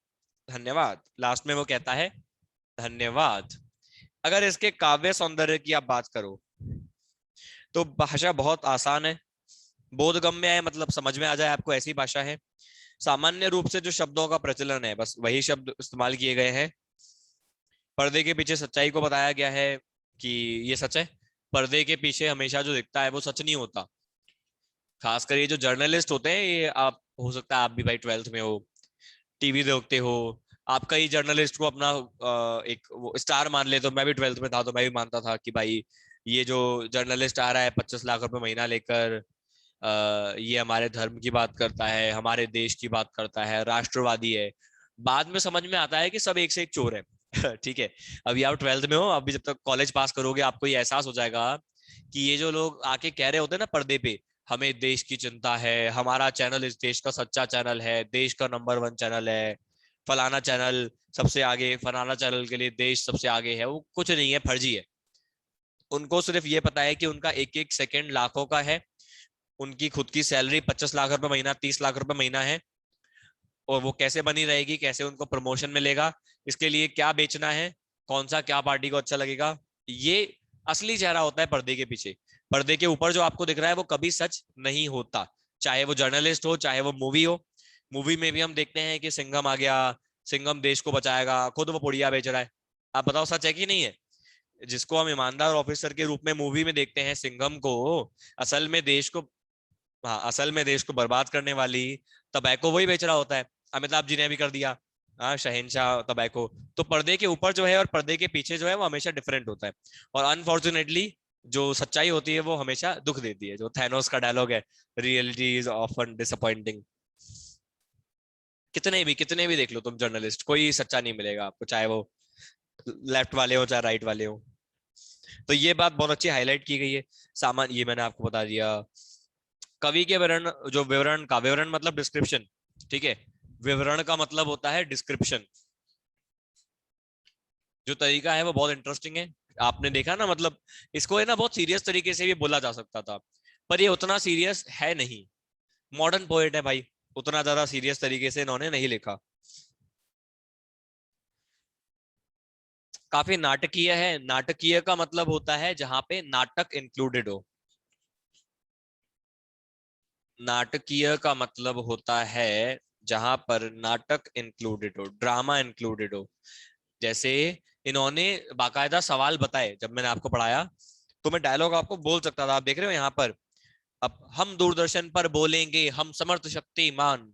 धन्यवाद। लास्ट में वो कहता है धन्यवाद। अगर इसके काव्य सौंदर्य की आप बात करो तो भाषा बहुत आसान है, बोधगम्य है, मतलब समझ में आ जाए आपको, ऐसी भाषा है। सामान्य रूप से जो शब्दों का प्रचलन है बस वही शब्द इस्तेमाल किए गए हैं। पर्दे के पीछे सच्चाई को बताया गया है कि ये सच है, पर्दे के पीछे हमेशा जो दिखता है वो सच नहीं होता। खासकर ये जो जर्नलिस्ट होते हैं, ये आप हो सकता है आप भी भाई 12th में हो, टीवी देखते हो, आप कई जर्नलिस्ट को अपना एक वो स्टार मान ले, तो मैं भी 12th में था तो मैं भी मानता था कि भाई ये जो जर्नलिस्ट आ रहा है 25 लाख रुपए महीना लेकर, ये हमारे धर्म की बात करता है, हमारे देश की बात करता है, राष्ट्रवादी है। बाद में समझ में आता है कि सब एक से एक चोर है। ठीक है, अभी आप 12th में हो, अभी जब तक कॉलेज पास करोगे आपको ये एहसास हो जाएगा कि ये जो लोग आके कह रहे होते हैं ना पर्दे पे, हमें देश की चिंता है, हमारा चैनल इस देश का सच्चा चैनल है, देश का नंबर 1 चैनल है, फलाना चैनल सबसे आगे, फलाना चैनल के लिए देश सबसे आगे है, वो कुछ नहीं है, फर्जी है। उनको सिर्फ ये पता है कि उनका एक एक सेकंड लाखों का है, उनकी खुद की सैलरी 25 लाख रुपए महीना, 30 लाख रुपए महीना है, और वो कैसे बनी रहेगी, कैसे उनको प्रमोशन मिलेगा, इसके लिए क्या बेचना है, कौन सा क्या पार्टी को अच्छा लगेगा, ये असली चेहरा होता है पर्दे के पीछे। पर्दे के ऊपर जो आपको दिख रहा है वो कभी सच नहीं होता, चाहे वो जर्नलिस्ट हो, चाहे वो मूवी हो। मूवी में भी हम देखते हैं कि सिंघम आ गया, सिंघम देश को बचाएगा, खुद वो पुड़िया बेच रहा है। आप बताओ सच है कि नहीं है? जिसको हम ईमानदार ऑफिसर के रूप में मूवी में देखते हैं सिंघम को, असल में देश को, हाँ असल में देश को बर्बाद करने वाली तबैको वही बेच रहा होता है। अमिताभ जी ने भी कर दिया, हाँ शहनशाह तबैको। तो पर्दे के ऊपर जो है और पर्दे के पीछे जो है वो हमेशा डिफरेंट होता है, और अनफॉर्चुनेटली जो सच्चाई होती है वो हमेशा दुख देती है, जो थैनोस का डायलॉग है, रियलिटी इज ऑफन डिसअपॉइंटिंग। कितने भी देख लो तुम जर्नलिस्ट, कोई सच्चा नहीं मिलेगा आपको, चाहे वो लेफ्ट वाले हो चाहे राइट वाले हो। तो ये बात बहुत अच्छी हाईलाइट की गई है। सामान ये मैंने आपको बता दिया। कवि के विवरण, जो विवरण का विवरण मतलब डिस्क्रिप्शन, ठीक है, विवरण का मतलब होता है डिस्क्रिप्शन। जो तरीका है वो बहुत इंटरेस्टिंग है। आपने देखा ना, मतलब इसको है ना बहुत सीरियस तरीके से भी बोला जा सकता था, पर ये उतना सीरियस है नहीं। मॉडर्न पोएट है भाई, उतना ज्यादा सीरियस तरीके से इन्होंने नहीं लिखा। काफी नाटकीय है। नाटकीय का मतलब होता है जहां पे नाटक इंक्लूडेड हो। नाटकीय का मतलब होता है जहां पर नाटक इंक्लूडेड हो, ड्रामा इंक्लूडेड हो। जैसे इन्होंने बाकायदा सवाल बताए, जब मैंने आपको पढ़ाया तो मैं डायलॉग आपको बोल सकता था, आप देख रहे हो यहाँ पर, अब हम दूरदर्शन पर बोलेंगे, हम समर्थ शक्तिमान,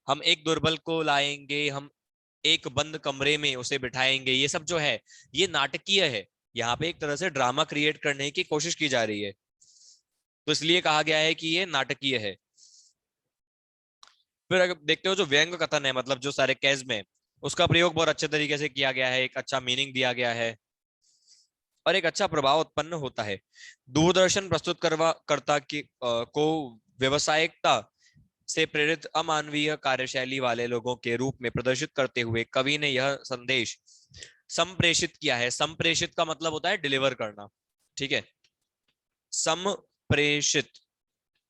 हम एक दुर्बल को लाएंगे, हम एक बंद कमरे में उसे बिठाएंगे, ये सब जो है ये नाटकीय है। यहाँ पे एक तरह से ड्रामा क्रिएट करने की कोशिश की जा रही है, तो इसलिए कहा गया है कि ये नाटकीय है। फिर अगर देखते हो जो व्यंग कथन है, मतलब जो सारे कैज में, उसका प्रयोग बहुत अच्छे तरीके से किया गया है, एक अच्छा मीनिंग दिया गया है और एक अच्छा प्रभाव उत्पन्न होता है। दूरदर्शन प्रस्तुत करवा कर्ता की को व्यवसायिकता से प्रेरित अमानवीय कार्यशैली वाले लोगों के रूप में प्रदर्शित करते हुए कवि ने यह संदेश संप्रेषित किया है। संप्रेषित का मतलब होता है डिलीवर करना, ठीक है। संप्रेषित,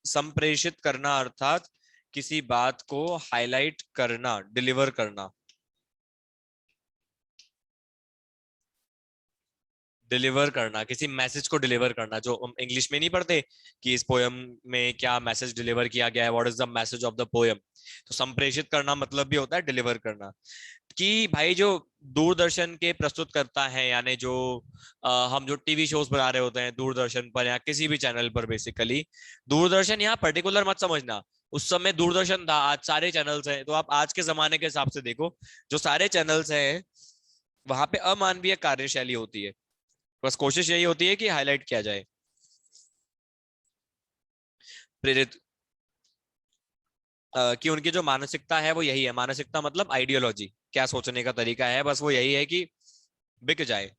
संप्रेषित करना अर्थात किसी बात को हाईलाइट करना, डिलीवर करना। डिलीवर करना, किसी मैसेज को डिलीवर करना, जो हम इंग्लिश में नहीं पढ़ते कि इस पोयम में क्या मैसेज डिलीवर किया गया है, what is the message of the poem. तो संप्रेषित करना मतलब भी होता है डिलीवर करना। कि भाई जो दूरदर्शन के प्रस्तुत करता है, यानी जो हम जो टीवी शोज बना रहे होते हैं दूरदर्शन पर या किसी भी चैनल पर, बेसिकली दूरदर्शन यहाँ पर्टिकुलर मत समझना, उस समय दूरदर्शन था, आज सारे चैनल्स हैं, तो आप आज के जमाने के हिसाब से देखो, जो सारे चैनल्स हैं वहां पे अमानवीय कार्यशैली होती है, बस कोशिश यही होती है कि हाईलाइट किया जाए। प्रेरित कि उनकी जो मानसिकता है वो यही है, मानसिकता मतलब आइडियोलॉजी, क्या सोचने का तरीका है, बस वो यही है कि बिक जाए।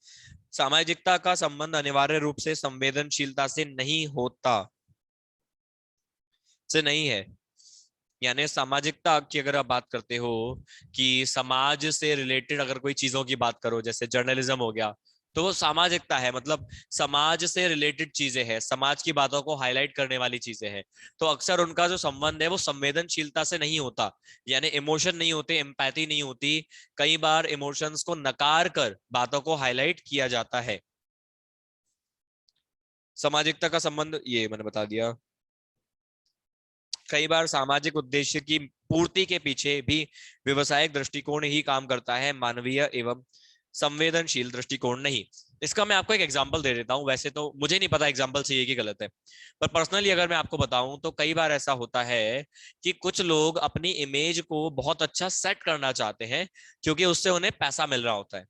सामाजिकता का संबंध अनिवार्य रूप से संवेदनशीलता से नहीं होता, से नहीं है। यानी सामाजिकता की अगर आप बात करते हो कि समाज से रिलेटेड अगर कोई चीजों की बात करो, जैसे जर्नलिज्म हो गया, तो वो सामाजिकता है, मतलब समाज से रिलेटेड चीजें हैं, समाज की बातों को हाईलाइट करने वाली चीजें हैं। तो अक्सर उनका जो संबंध है वो संवेदनशीलता से नहीं होता, यानी इमोशन नहीं होते, एम्पैथी नहीं होती। कई बार इमोशंस को नकार कर बातों को हाईलाइट किया जाता है। सामाजिकता का संबंध ये मैंने बता दिया। कई बार सामाजिक उद्देश्य की पूर्ति के पीछे भी व्यवसायिक दृष्टिकोण ही काम करता है, मानवीय एवं संवेदनशील दृष्टिकोण नहीं। इसका मैं आपको एक एग्जांपल दे देता हूं, वैसे तो मुझे नहीं पता एग्जांपल सही है कि गलत है, पर पर्सनली अगर मैं आपको बताऊं तो कई बार ऐसा होता है कि कुछ लोग अपनी इमेज को बहुत अच्छा सेट करना चाहते हैं क्योंकि उससे उन्हें पैसा मिल रहा होता है।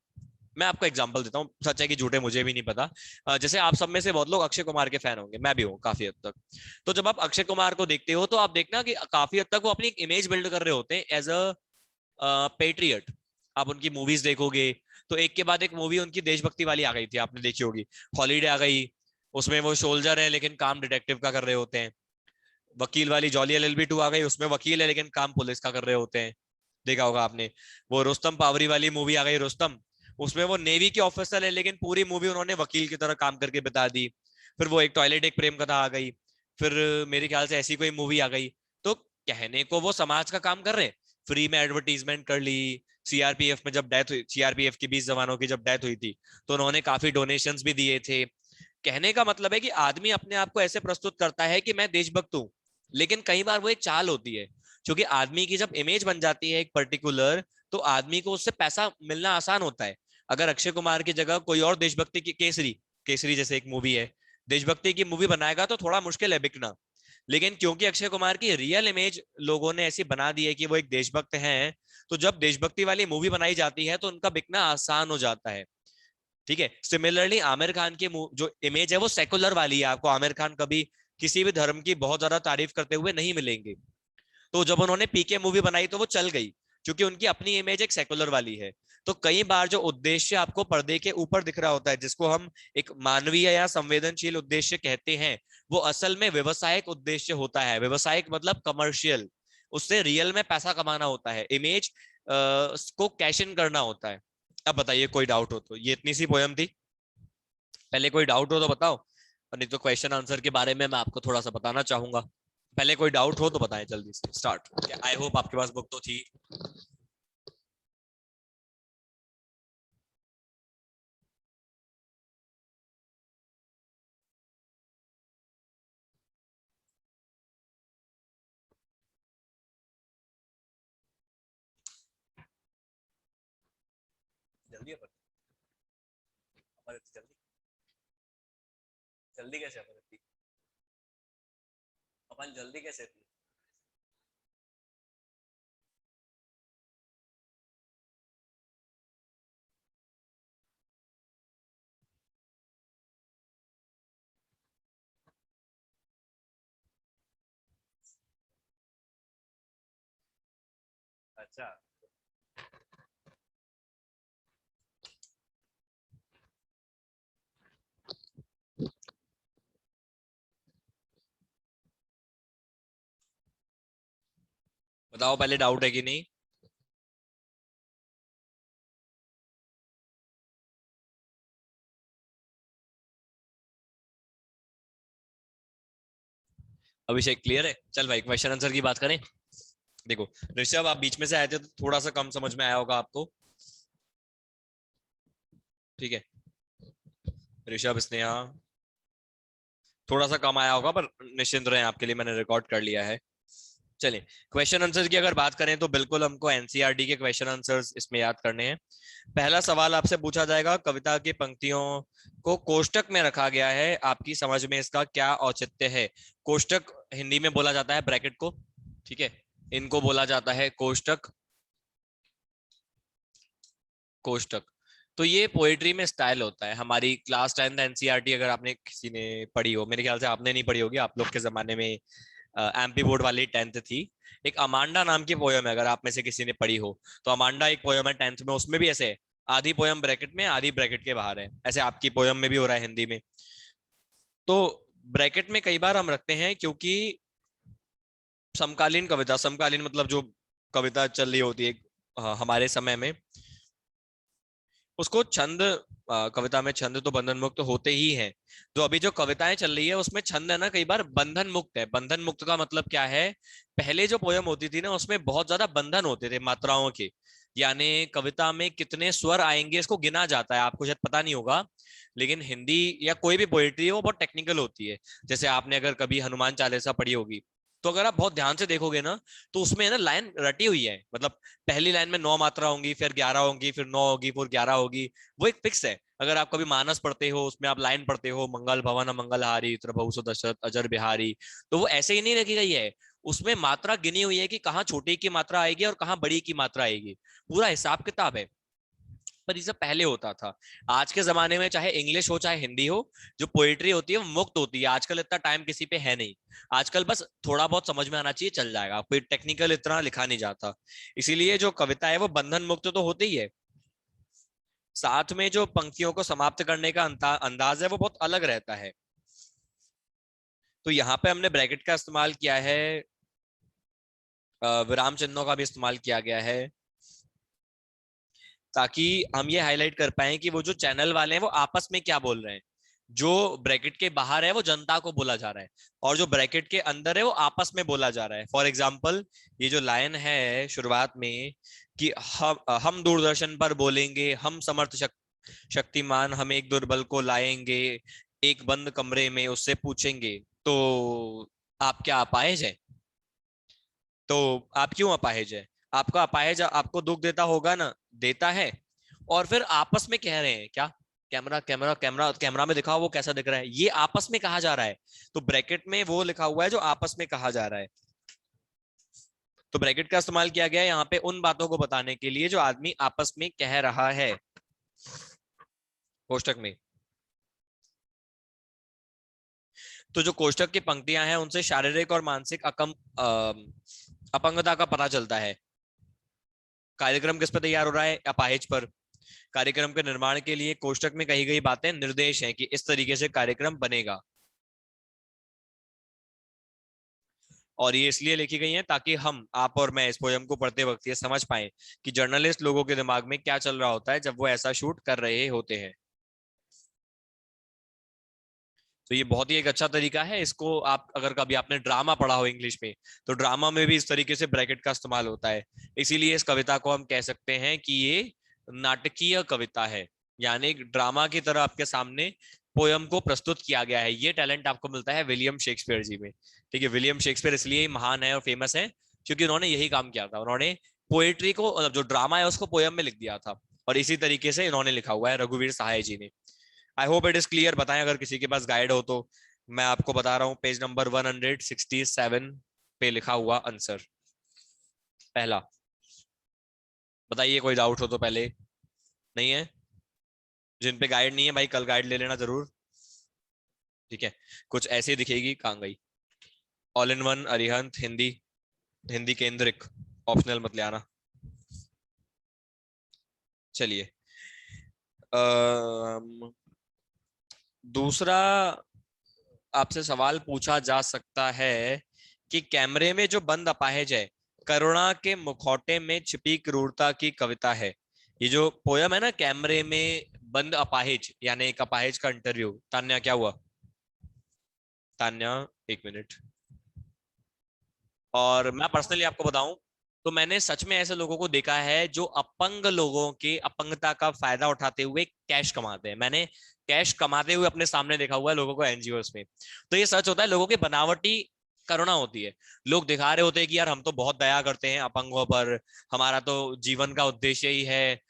मैं आपको एग्जांपल देता हूँ, सच है कि झूठे मुझे भी नहीं पता। जैसे आप सब में से बहुत लोग अक्षय कुमार के फैन होंगे, मैं भी हूँ काफी हद तक। तो जब आप अक्षय कुमार को देखते हो तो आप देखना कि काफी हद तक वो अपनी एक इमेज बिल्ड कर रहे होते हैं एज अ पेट्रियट। आप उनकी मूवीज देखोगे तो एक के बाद एक मूवी उनकी देशभक्ति वाली आ गई थी, आपने देखी होगी। हॉलीडे आ गई, उसमें वो सोल्जर है लेकिन काम डिटेक्टिव का कर रहे होते हैं। वकील वाली जॉली एलएलबी 2 आ गई, उसमें वकील है लेकिन काम पुलिस का कर रहे होते हैं, देखा होगा आपने। वो रुस्तम पावरी वाली मूवी आ गई रुस्तम, उसमें वो नेवी के ऑफिसर है लेकिन पूरी मूवी उन्होंने वकील की तरह काम करके बता दी। फिर वो एक टॉयलेट एक प्रेम कथा आ गई। फिर मेरे ख्याल से ऐसी कोई मूवी आ गई। तो कहने को वो समाज का काम कर रहे हैं, फ्री में एडवर्टीजमेंट कर ली। सीआरपीएफ में जब डेथ हुई, सीआरपीएफ की 20 जवानों की जब डेथ हुई थी तो उन्होंने काफी डोनेशंस भी दिए थे। कहने का मतलब है कि आदमी अपने आप को ऐसे प्रस्तुत करता है कि मैं देशभक्त हूं, लेकिन कई बार वो एक चाल होती है, क्योंकि आदमी की जब इमेज बन जाती है एक पर्टिकुलर, तो आदमी को उससे पैसा मिलना आसान होता है। अगर अक्षय कुमार की जगह कोई और देशभक्ति की केसरी, केसरी जैसे एक मूवी है, देशभक्ति की मूवी बनाएगा तो थोड़ा मुश्किल है बिकना। लेकिन क्योंकि अक्षय कुमार की रियल इमेज लोगों ने ऐसी बना दी है कि वो एक देशभक्त हैं, तो जब देशभक्ति वाली मूवी बनाई जाती है तो उनका बिकना आसान हो जाता है। ठीक है। सिमिलरली आमिर खान की जो इमेज है वो सेकुलर वाली है, आपको आमिर खान कभी किसी भी धर्म की बहुत ज्यादा तारीफ करते हुए नहीं मिलेंगे। तो जब उन्होंने पीके मूवी बनाई तो वो चल गई, क्योंकि उनकी अपनी इमेज एक सेकुलर वाली है। तो कई बार जो उद्देश्य आपको पर्दे के ऊपर दिख रहा होता है, जिसको हम एक मानवीय या संवेदनशील उद्देश्य कहते हैं, वो असल में व्यवसायिक उद्देश्य होता है। व्यवसायिक मतलब कमर्शियल, उससे रियल में पैसा कमाना होता है, इमेज को कैश इन करना होता है। अब बताइए कोई डाउट हो तो, ये इतनी सी पोयम थी। पहले कोई डाउट हो तो बताओ, और नहीं तो क्वेश्चन आंसर के बारे में मैं आपको थोड़ा सा बताना चाहूंगा। पहले कोई डाउट हो तो बताएं जल्दी से, स्टार्ट। आई होप आपके पास बुक तो थी। जल्दी अपन, जल्दी, जल्दी कैसे अपन इतनी, अपन जल्दी कैसे इतनी। अच्छा, बताओ पहले डाउट है कि नहीं। अभिषेक क्लियर है, चल भाई क्वेश्चन आंसर की बात करें। देखो ऋषभ, आप बीच में से आए थे तो थोड़ा सा कम समझ में आया होगा आपको। ठीक है, ऋषभ स्नेहा, थोड़ा सा कम आया होगा, पर निश्चिंत रहें, आपके लिए मैंने रिकॉर्ड कर लिया है। चलिए, क्वेश्चन आंसर की अगर बात करें तो बिल्कुल हमको एनसीईआरटी के क्वेश्चन आंसर्स इसमें याद करने हैं। पहला सवाल आपसे पूछा जाएगा, कविता की पंक्तियों को कोष्टक में रखा गया है, आपकी समझ में इसका क्या औचित्य है। कोष्टक हिंदी में बोला जाता है ब्रैकेट को, ठीक है, इनको बोला जाता है कोष्टक। कोष्टक, तो ये पोएट्री में स्टाइल होता है। हमारी क्लास 10th एनसीईआरटी अगर आपने किसी ने पढ़ी हो, मेरे ख्याल से आपने नहीं पढ़ी होगी, आप लोग के जमाने में एमपी बोर्ड वाली 10th थी। एक अमांडा नाम की पोयम है, अगर आप में से किसी ने पढ़ी हो तो। अमांडा एक पोयम है 10th में, उसमें भी ऐसे है, आधी पोयम ब्रैकेट में आधी ब्रैकेट के बाहर है, ऐसे आपकी पोयम में भी हो रहा है हिंदी में। तो ब्रैकेट में कई बार हम रखते हैं क्योंकि समकालीन कविता, समकालीन मतलब जो कविता चल रही होती है हमारे समय में, उसको छंद, कविता में छंद तो बंधन मुक्त होते ही हैं। तो अभी जो कविताएं चल रही है उसमें छंद है ना, कई बार बंधन मुक्त है। बंधन मुक्त का मतलब क्या है? पहले जो पोयम होती थी ना उसमें बहुत ज्यादा बंधन होते थे मात्राओं के, यानी कविता में कितने स्वर आएंगे इसको गिना जाता है। आपको शायद पता नहीं होगा, लेकिन हिंदी या कोई भी पोएट्री है वो बहुत टेक्निकल होती है। जैसे आपने अगर कभी हनुमान चालीसा पढ़ी होगी, तो अगर आप बहुत ध्यान से देखोगे ना, तो उसमें है ना लाइन रटी हुई है। मतलब पहली लाइन में 9 मात्रा होंगी, फिर 11 होंगी, फिर 9 होगी, फिर 11 होगी। वो एक फिक्स है। अगर आप कभी मानस पढ़ते हो, उसमें आप लाइन पढ़ते हो, मंगल भवन मंगलहारी त्रभुसु दशरथ अजर बिहारी, तो वो ऐसे ही नहीं रखी गई है। उसमें मात्रा गिनी हुई है कि कहाँ छोटी की मात्रा आएगी और कहाँ बड़ी की मात्रा आएगी। पूरा हिसाब किताब है। पर ये सब पहले होता था। आज के जमाने में चाहे इंग्लिश हो चाहे हिंदी हो, जो पोएट्री होती है वो मुक्त होती है। आजकल इतना टाइम किसी पे है नहीं। आजकल बस थोड़ा बहुत समझ में आना चाहिए, चल जाएगा, कोई टेक्निकल इतना लिखा नहीं जाता। इसीलिए जो कविता है वो बंधन मुक्त तो होती ही है। साथ में जो पंक्तियों को समाप्त करने का अंदाज है वो बहुत अलग रहता है। तो यहाँ पे हमने ब्रैकेट का इस्तेमाल किया है, विराम चिन्हों का भी इस्तेमाल किया गया है, ताकि हम ये हाईलाइट कर पाए कि वो जो चैनल वाले हैं वो आपस में क्या बोल रहे हैं। जो ब्रैकेट के बाहर है वो जनता को बोला जा रहा है, और जो ब्रैकेट के अंदर है वो आपस में बोला जा रहा है। फॉर एग्जाम्पल, ये जो लाइन है शुरुआत में कि हम दूरदर्शन पर बोलेंगे, हम समर्थ शक्तिमान, हम एक दुर्बल को लाएंगे, एक बंद कमरे में उससे पूछेंगे, तो आप क्या अपाहिज है? तो आप क्यों अपाहिज है? आपका अपाहिज आपको दुख देता होगा ना, देता है। और फिर आपस में कह रहे हैं क्या? कैमरा कैमरा कैमरा कैमरा में दिखाओ वो कैसा दिख रहा है, ये आपस में कहा जा रहा है। तो ब्रैकेट में वो लिखा हुआ है जो आपस में कहा जा रहा है। तो ब्रैकेट का इस्तेमाल किया गया है यहाँ पे उन बातों को बताने के लिए जो आदमी आपस में कह रहा है, कोष्टक में। तो जो कोष्टक की पंक्तियां हैं उनसे शारीरिक और मानसिक अपंगता का पता चलता है। कार्यक्रम किस पर तैयार हो रहा है? अपाहिज पर। कार्यक्रम के निर्माण के लिए कोष्टक में कही गई बातें निर्देश हैं कि इस तरीके से कार्यक्रम बनेगा। और ये इसलिए लिखी गई हैं ताकि हम, आप और मैं इस पोयम को पढ़ते वक्त ये समझ पाए कि जर्नलिस्ट लोगों के दिमाग में क्या चल रहा होता है जब वो ऐसा शूट कर रहे होते हैं। तो ये बहुत ही एक अच्छा तरीका है। इसको आप अगर कभी आपने ड्रामा पढ़ा हो इंग्लिश में, तो ड्रामा में भी इस तरीके से ब्रैकेट का इस्तेमाल होता है। इसीलिए इस कविता को हम कह सकते हैं कि ये नाटकीय कविता है, यानी ड्रामा की तरह आपके सामने पोयम को प्रस्तुत किया गया है। ये टैलेंट आपको मिलता है विलियम शेक्सपियर जी में। ठीक है, विलियम शेक्सपियर इसलिए महान है और फेमस है क्योंकि उन्होंने यही काम किया था। उन्होंने पोएट्री को, जो ड्रामा है उसको पोयम में लिख दिया था, और इसी तरीके से इन्होंने लिखा हुआ है, रघुवीर सहाय जी ने। I hope it is clear. बताएं अगर किसी के पास गाइड हो तो। मैं आपको बता रहा हूँ, पेज नंबर 167 पे लिखा हुआ आंसर पहला। बताइए कोई डाउट हो तो पहले। नहीं है? जिन पे गाइड नहीं है भाई, कल गाइड ले लेना जरूर। ठीक है, कुछ ऐसे दिखेगी, कहाँ गई? All in one Arihant Hindi, Hindi केंद्रिक, ऑप्शनल मत ले आना। चलिए, दूसरा आपसे सवाल पूछा जा सकता है कि कैमरे में जो बंद अपाहिज है, करुणा के मुखौटे में छिपी क्रूरता की कविता है। ये जो पोयम है ना, कैमरे में बंद अपाहिज, यानी एक अपाहिज का इंटरव्यू। तान्या क्या हुआ? तान्या, एक मिनट। और मैं पर्सनली आपको बताऊं, तो मैंने सच में ऐसे लोगों को देखा है जो अपंग लोगों के अपंगता का फायदा उठाते हुए कैश कमाते हैं। मैंने कैश कमाते हुए अपने सामने देखा हुआ है लोगों को एनजीओस में। तो ये सच होता है, लोगों की बनावटी करुणा होती है। लोग दिखा रहे होते हैं कि यार हम तो बहुत दया करते हैं अपंगों पर, हमारा तो जीवन का उद्देश्य ही है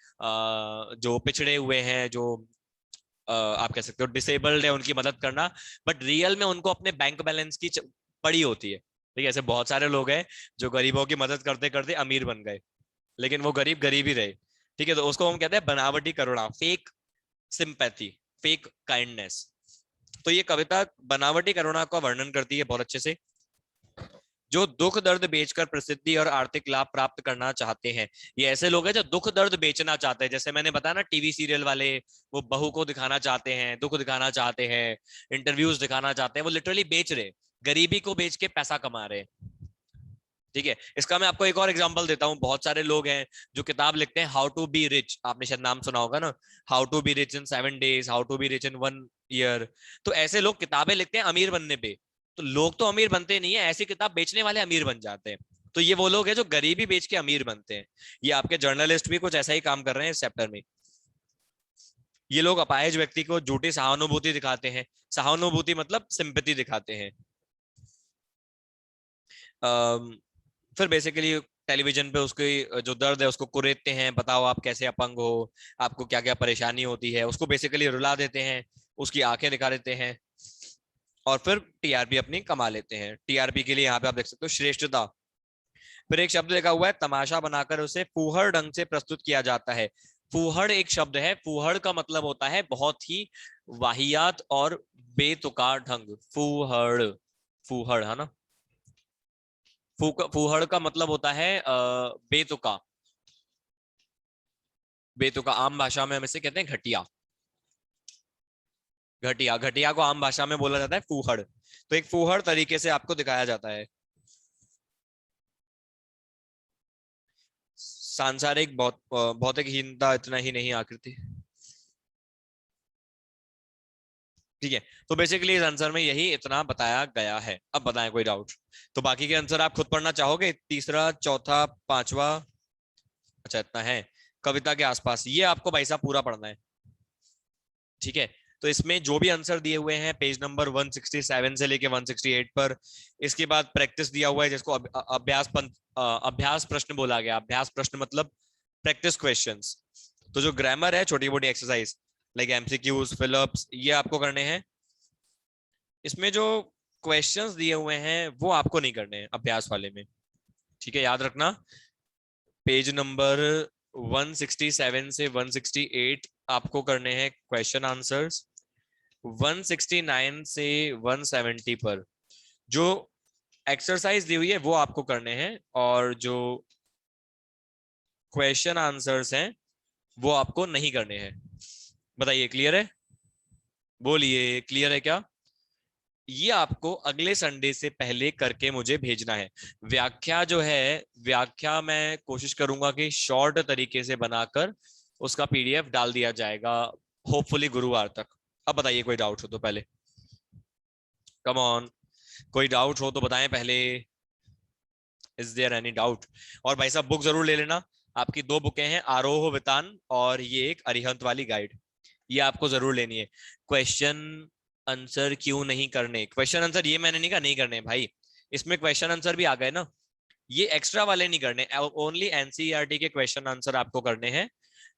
जो पिछड़े हुए हैं, जो आप कह सकते हो डिसेबल्ड है, उनकी मदद करना। बट रियल में उनको अपने बैंक बैलेंस की पड़ी होती है। ठीक है, ऐसे बहुत सारे लोग हैं जो गरीबों की मदद करते करते अमीर बन गए, लेकिन वो गरीब गरीब ही रहे। ठीक है, तो उसको हम कहते हैं बनावटी करुणा, फेक सिंपैथी, फेक काइंडनेस। तो ये कविता बनावटी करुणा का वर्णन करती है बहुत अच्छे से। जो दुख दर्द बेचकर प्रसिद्धि और आर्थिक लाभ प्राप्त करना चाहते हैं, ये ऐसे लोग हैं जो दुख दर्द बेचना चाहते हैं। जैसे मैंने बताया ना, टीवी सीरियल वाले, वो बहू को दिखाना चाहते हैं, दुख दिखाना चाहते हैं, इंटरव्यूज दिखाना चाहते हैं, वो लिटरली बेच रहे, गरीबी को बेच के पैसा कमा रहे। ठीक है, इसका मैं आपको एक और एग्जांपल देता हूँ। बहुत सारे लोग हैं जो किताब लिखते हैं हाउ टू बी रिच, आपने शायद नाम सुना होगा ना, how to be rich in 7 days, how to be rich in 1 year। तो ऐसे लोग किताबें लिखते हैं अमीर बनने पे। तो लोग तो अमीर बनते नहीं है, ऐसी किताब बेचने वाले अमीर बन जाते हैं। तो ये वो लोग हैं जो गरीबी बेच के अमीर बनते हैं। ये आपके जर्नलिस्ट भी कुछ ऐसा ही काम कर रहे हैं इस चैप्टर में। ये लोग अपाहिज व्यक्ति को झूठी सहानुभूति दिखाते हैं। सहानुभूति मतलब सिंपैथी दिखाते हैं। फिर बेसिकली टेलीविजन पे उसकी जो दर्द है उसको कुरेदते हैं, बताओ आप कैसे अपंग हो, आपको क्या क्या परेशानी होती है, उसको बेसिकली रुला देते हैं, उसकी आंखें दिखा देते हैं, और फिर टीआरपी अपनी कमा लेते हैं। टीआरपी के लिए यहाँ पे आप देख सकते हो श्रेष्ठता। फिर एक शब्द लिखा हुआ है तमाशा बनाकर उसे फूहड़ ढंग से प्रस्तुत किया जाता है। फूहड़ एक शब्द है, फूहड़ का मतलब होता है बहुत ही वाहियात और बेतुका ढंग। फूहड़, फूहड़ है ना। फूहड़ का मतलब होता है बेतुका। बेतुका आम भाषा में हम इसे कहते हैं घटिया। घटिया, घटिया को आम भाषा में बोला जाता है फूहड़। तो एक फूहड़ तरीके से आपको दिखाया जाता है। सांसारिक भौतिकहीनता इतना ही नहीं आकृति। ठीक है, तो बेसिकली इस आंसर में यही इतना बताया गया है। अब बताएं कोई डाउट? तो बाकी के आंसर आप खुद पढ़ना चाहोगे, तीसरा चौथा पांचवा? अच्छा इतना है। कविता के आसपास ये आपको भाई साहब पूरा पढ़ना है। ठीक है, तो इसमें जो भी आंसर दिए हुए हैं पेज नंबर 167 से लेके 168 पर, इसके बाद प्रैक्टिस दिया हुआ है जिसको अभ्यास प्रश्न बोला गया। अभ्यास प्रश्न मतलब प्रैक्टिस क्वेश्चंस। तो जो ग्रामर है, छोटी मोटी एक्सरसाइज लाइक एमसीक्यूज, फिलअप्स, ये आपको करने हैं। इसमें जो क्वेश्चंस दिए हुए हैं वो आपको नहीं करने हैं अभ्यास वाले में। ठीक है, याद रखना। पेज नंबर 167 से 168 आपको करने हैं क्वेश्चन आंसर्स। 169 से 170 पर जो एक्सरसाइज दी हुई है वो आपको करने हैं, और जो क्वेश्चन आंसर्स हैं वो आपको नहीं करने हैं। बताइए क्लियर है? बोलिए क्लियर है क्या? ये आपको अगले संडे से पहले करके मुझे भेजना है। व्याख्या जो है, व्याख्या मैं कोशिश करूंगा कि शॉर्ट तरीके से बनाकर उसका पीडीएफ डाल दिया जाएगा, होपफुली गुरुवार तक। अब बताइए कोई डाउट हो तो पहले, कम ऑन, कोई डाउट हो तो बताएं पहले। Is there any doubt? और भाई साहब बुक जरूर ले लेना। आपकी दो बुकें हैं, आरोह वितान और ये एक अरिहंत वाली गाइड, ये आपको जरूर लेनी है। क्वेश्चन आंसर क्यों नहीं करने? क्वेश्चन आंसर ये मैंने नहीं कहा नहीं करने भाई, इसमें क्वेश्चन आंसर भी आ गए ना। ये एक्स्ट्रा वाले नहीं करने, ओनली एनसीईआरटी के क्वेश्चन आंसर आपको करने हैं।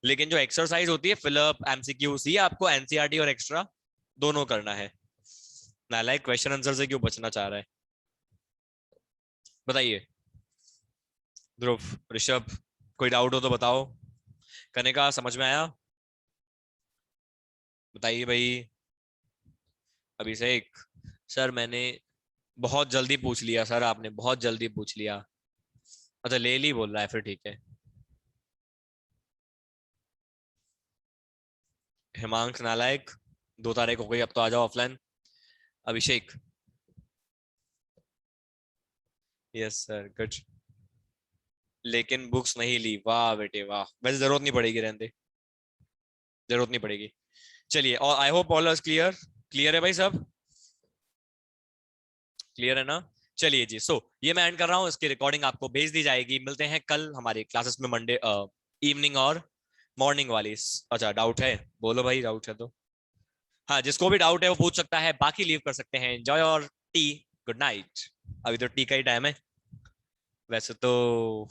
लेकिन जो एक्सरसाइज होती है फिलअप एमसीक्यूज, ये आपको एनसीईआरटी और एक्स्ट्रा दोनों करना है। नालायक क्वेश्चन आंसर से क्यों बचना चाह रहा है? बताइए। ध्रुव, ऋषभ, कोई डाउट हो तो बताओ। कनिका समझ में आया? बताइए भाई। अभिषेक, सर मैंने बहुत जल्दी पूछ लिया सर, आपने बहुत जल्दी पूछ लिया। अच्छा ले ली बोल रहा है, फिर ठीक है। हिमांश नालायक, 2 तारीख हो गई, अब तो आ जाओ ऑफलाइन। अभिषेक, यस सर गुड। लेकिन बुक्स नहीं ली, वाह बेटे वाह। वैसे जरूरत नहीं पड़ेगी, रहने दे, जरूरत नहीं पड़ेगी। चलिए, और I hope all is clear. Clear है भाई सब? क्लियर है ना? चलिए जी, ये मैं एंड कर रहा हूँ, इसकी रिकॉर्डिंग आपको भेज दी जाएगी। मिलते हैं कल हमारी क्लासेस में, मंडे इवनिंग और मॉर्निंग वाली। अच्छा डाउट है? बोलो भाई, डाउट है तो। हाँ, जिसको भी डाउट है वो पूछ सकता है, बाकी लीव कर सकते हैं। एंजॉय और टी, गुड नाइट। अभी तो टी का ही टाइम है वैसे तो।